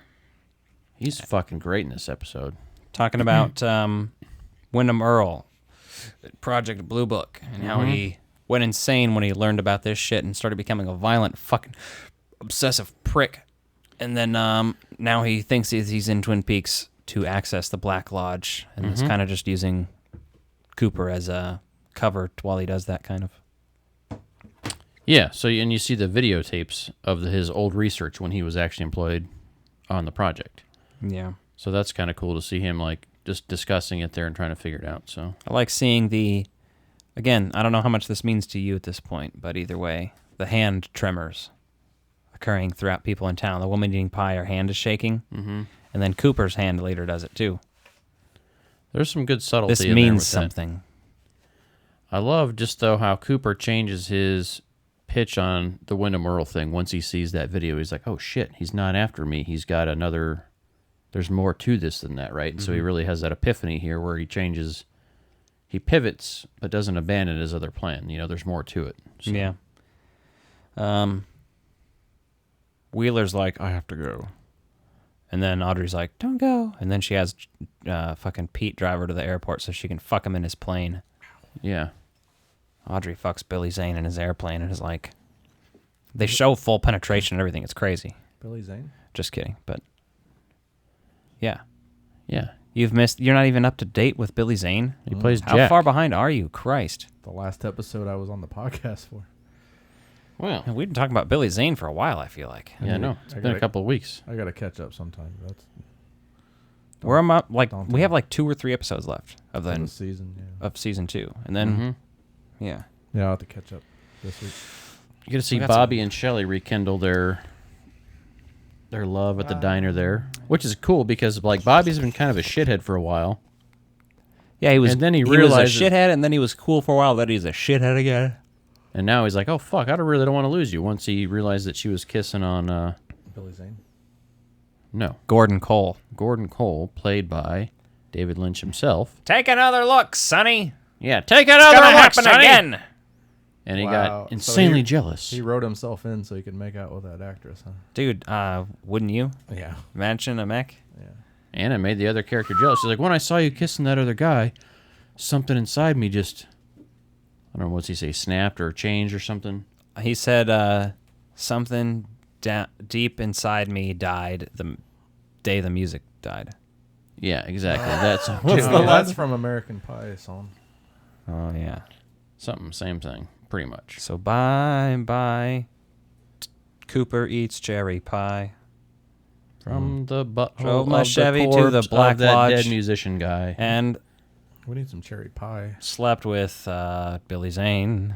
He's fucking great in this episode. Talking about Wyndham Earl, Project Blue Book, and how he went insane when he learned about this shit and started becoming a violent, fucking obsessive prick. And then now he thinks he's in Twin Peaks to access the Black Lodge, and is kind of just using Cooper as a cover while he does that kind of. Yeah, so and you see the videotapes of his old research when he was actually employed on the project. Yeah. So that's kind of cool to see him like just discussing it there and trying to figure it out. So I like seeing the, again, I don't know how much this means to you at this point, but either way, the hand tremors occurring throughout people in town. The woman eating pie, her hand is shaking, and then Cooper's hand later does it too. There's some good subtlety. This in there means with that. something. I love just though how Cooper changes his pitch on the Wyndham Earl thing once he sees that video. He's like, oh shit, he's not after me. He's got another, there's more to this than that, right? So he really has that epiphany here where he changes, he pivots, but doesn't abandon his other plan. You know, there's more to it. So. Yeah. Wheeler's like, I have to go. And then Audrey's like, don't go. And then she has fucking Pete drive her to the airport so she can fuck him in his plane. Yeah. Audrey fucks Billy Zane in his airplane and is like, they show full penetration and everything. It's crazy. Billy Zane? Just kidding, but yeah. Yeah. You're not even up to date with Billy Zane? He plays How Jack. far behind are you? Christ. The last episode I was on the podcast for. Well, we've been talking about Billy Zane for a while, I feel like. Yeah, no. It's been a couple of weeks. I got to catch up sometime. We're we have like 2 or 3 episodes left of the season, of season 2. And then, Yeah, I'll have to catch up this week. You get to see Bobby and Shelley rekindle their love at the diner there, which is cool because like Bobby's been kind of a shithead for a while. Yeah, he was. And then he was realized a shithead, and then he was cool for a while. Then he's a shithead again. And now he's like, "Oh fuck, I really don't want to lose you." Once he realized that she was kissing on Billy Zane. No, Gordon Cole. Gordon Cole, played by David Lynch himself. Take another look, Sonny. Yeah, take It's another gonna look, happen Sonny. again. And he Wow. got So insanely jealous. He wrote himself in so he could make out with that actress, huh? Dude, wouldn't you? Yeah. Imagine a mech. Yeah. And it made the other character jealous. She's like, when I saw you kissing that other guy, something inside me just, I don't know, what's he say, snapped or changed or something? He said something deep inside me died the day the music died. Yeah, exactly. That's That's from American Pie song. Oh, yeah. Something, same thing, pretty much. So bye. Cooper eats cherry pie. From the butthole Drove my of Chevy the to the corpse Black of that Lodge. dead musician guy. And We need some cherry pie. slept with Billy Zane.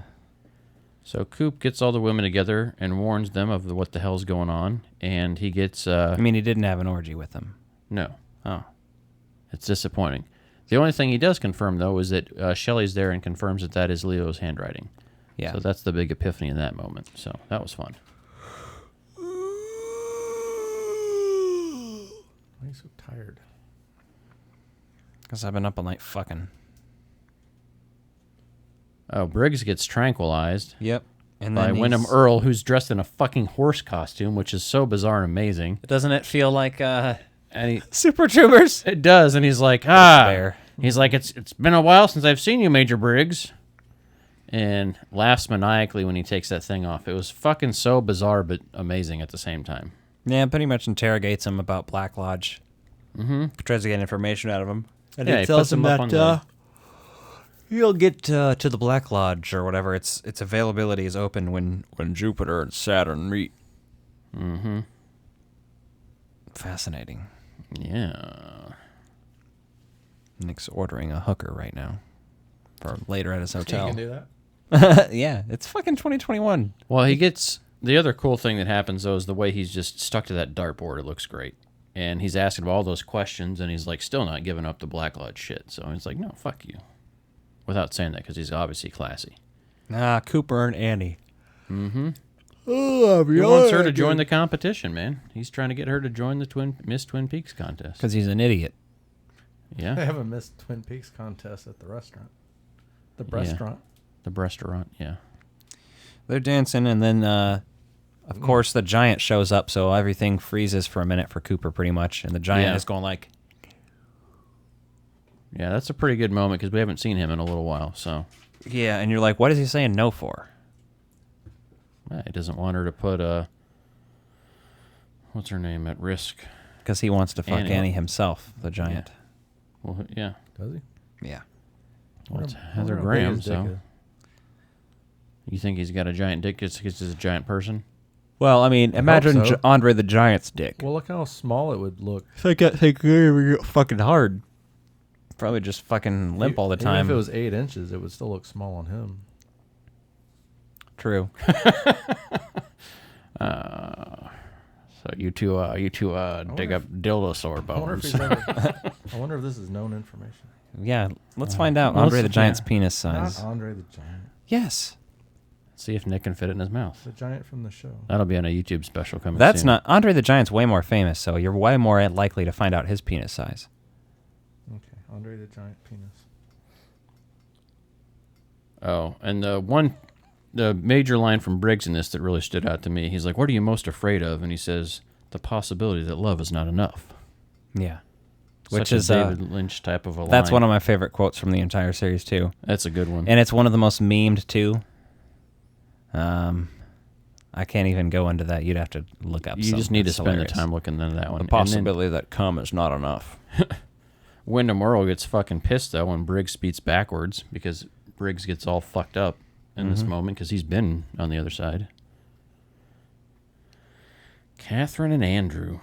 So Coop gets all the women together and warns them of what the hell's going on, and he gets... I mean, he didn't have an orgy with them. No. Oh. It's disappointing. The only thing he does confirm, though, is that Shelley's there and confirms that that is Leo's handwriting. Yeah. So that's the big epiphany in that moment. So that was fun. Why are you so tired? Because I've been up all night fucking. Oh, Briggs gets tranquilized. Yep. And by then Wyndham Earl, who's dressed in a fucking horse costume, which is so bizarre and amazing. Doesn't it feel like Super Troopers? It does, and he's like, he's like, it's been a while since I've seen you, Major Briggs, and laughs maniacally when he takes that thing off. It was fucking so bizarre but amazing at the same time. Yeah, pretty much interrogates him about Black Lodge. Mm-hmm. Tries to get information out of him. And Yeah, he he tells puts him him up that on the- he'll get to the Black Lodge or whatever. Its availability is open when Jupiter and Saturn meet. Mm-hmm. Fascinating. Yeah. Nick's ordering a hooker right now for later at his hotel. You can do that? Yeah, it's fucking 2021. Well, he gets... The other cool thing that happens, though, is the way he's just stuck to that dartboard. It looks great. And he's asking all those questions, and he's, like, still not giving up the Black Lodge shit. So he's like, no, fuck you. Without saying that, because he's obviously classy. Cooper and Annie. Mm-hmm. Oh, He wants her to join the competition, man. He's trying to get her to join the Miss Twin Peaks contest. Because he's an idiot. Yeah. They have a Miss Twin Peaks contest at the restaurant. The restaurant. The restaurant, yeah. They're dancing, and then, of course, the giant shows up, so everything freezes for a minute for Cooper, pretty much. And the giant is going like... Yeah, that's a pretty good moment, because we haven't seen him in a little while, so... Yeah, and you're like, what is he saying no for? He doesn't want her to put, what's her name, at risk. Because he wants to fuck Annie himself, the giant. Yeah. Well, yeah. Does he? Yeah. Well, it's Heather Graham, so... You think he's got a giant dick just because he's a giant person? Well, I mean, imagine so. Andre the Giant's dick. Well, look how small it would look. Think fucking hard. Probably just fucking limp all the time. Even if it was 8 inches, it would still look small on him. True. So you two dig up dildosaur bones. I wonder if this is known information. Yeah, let's find out Andre the Giant's penis size. Not Andre the Giant. Yes. See if Nick can fit it in his mouth. The giant from the show. That'll be on a YouTube special coming That's soon. not... Andre the Giant's way more famous, so you're way more likely to find out his penis size. Okay, Andre the Giant penis. Oh, and the major line from Briggs in this that really stood out to me, he's like, what are you most afraid of? And he says, the possibility that love is not enough. Yeah. which Such is a David Lynch type of a line. That's one of my favorite quotes from the entire series too. That's a good one, and it's one of the most memed too. I can't even go into that. You'd have to look up. You just need to spend the time looking into that one. The possibility that cum is not enough. Wyndham Earle gets fucking pissed though when Briggs speaks backwards because Briggs gets all fucked up in this moment because he's been on the other side. Catherine and Andrew.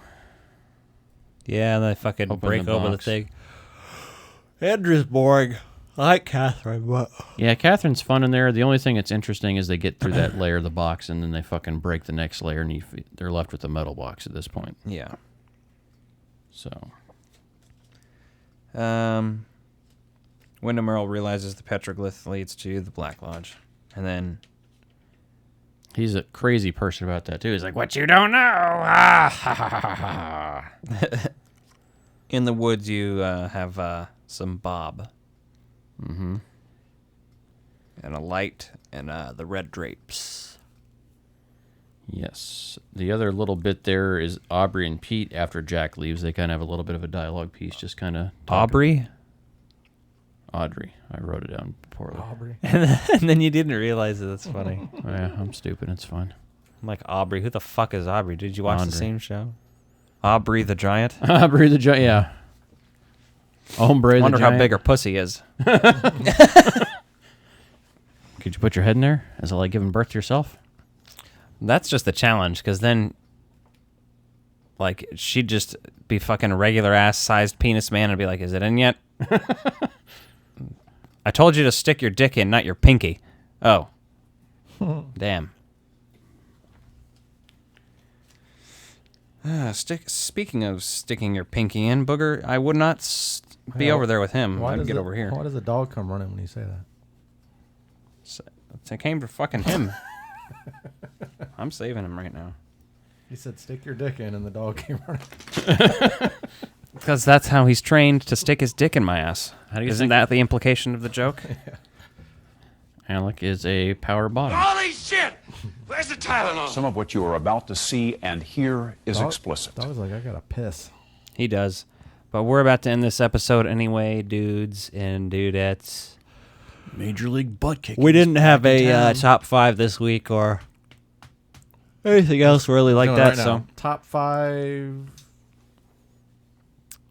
Yeah, they fucking break the over the box. thing. Andrew's boring. I like Catherine, but Yeah, Catherine's fun in there. The only thing that's interesting is they get through that layer of the box and then they fucking break the next layer and they're left with a metal box at this point. yeah. So, Wyndham Earle realizes the petroglyph leads to the Black Lodge, and then he's a crazy person about that too. He's like, "What you don't know?" Ah, ha, ha, ha, ha. in the woods you have some Bob. Mm-hmm. And a light and the red drapes. Yes. The other little bit there is Aubrey and Pete after Jack leaves. They kind of have a little bit of a dialogue piece, just kind of Aubrey? Audrey. I wrote it down poorly. Aubrey. And then you didn't realize it. That's funny. Yeah, I'm stupid. It's fine. I'm like, Aubrey. Who the fuck is Aubrey? Did you watch the Andre. same show? Aubrey the Giant? Aubrey the Giant, yeah. Hombre the Wonder Giant. how big her pussy is. Could you put your head in there? Is it like giving birth to yourself? That's just the challenge, because then, like, she'd just be fucking regular ass sized penis man and be like, is it in yet? I told you to stick your dick in, not your pinky. Oh. Damn. Speaking of sticking your pinky in, Booger, I would not be over there with him. I'd get over here. Why does a dog come running when you say that? It came to fucking him. I'm saving him right now. He said, stick your dick in, and the dog came running. Because that's how he's trained to stick his dick in my ass. Isn't think- that the implication of the joke? Yeah. Alec is a power bottom. Holy shit! Where's the Tylenol? Some of what you are about to see and hear is Dog- explicit. Dog's like, I gotta piss. He does. But we're about to end this episode anyway, dudes and dudettes. Major League butt kicking. We didn't have a top 5 this week or anything else really like No, that. right now, So top 5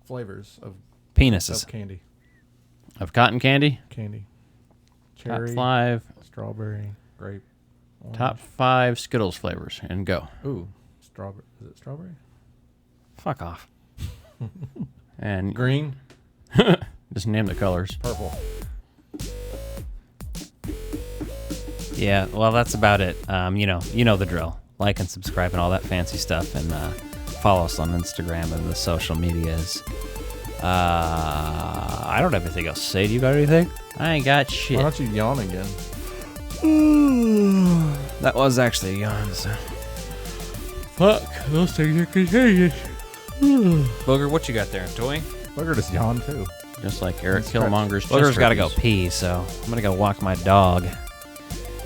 flavors of penises. of candy. Of cotton candy? Candy. Top Cherry, 5. strawberry, grape. Orange. Top 5 Skittles flavors. And go. Ooh, strawberry. Is it strawberry? Fuck off. And Green. just name the colors. Purple. Yeah, well, that's about it. You know the drill. Like and subscribe and all that fancy stuff, and follow us on Instagram and the social medias. I don't have anything else to say. Do you got anything? I ain't got shit. Why don't you yawn again? That was actually a yawn. So. Fuck, those things are contagious. Booger, what you got there? Toy? Booger just yawned too. Just like Eric Killmonger's chest Booger's got to go herpes. pee, so I'm going to go walk my dog.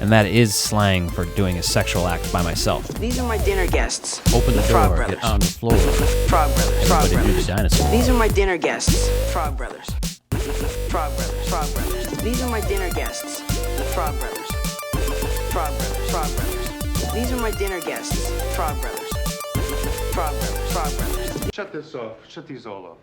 And that is slang for doing a sexual act by myself. These are my dinner guests. Open the Frog door. Brothers. Get on the floor. Frog Brothers. Frog Everybody do Brothers. the dinosaur. These are my dinner guests. Frog Brothers. Frog Brothers. Frog Brothers. These are my dinner guests. The Frog Brothers. Frog Brothers. Frog Brothers. These are my dinner guests. Frog Brothers. Frog Brothers. Frog Brothers. Shut this off. Shut these all off.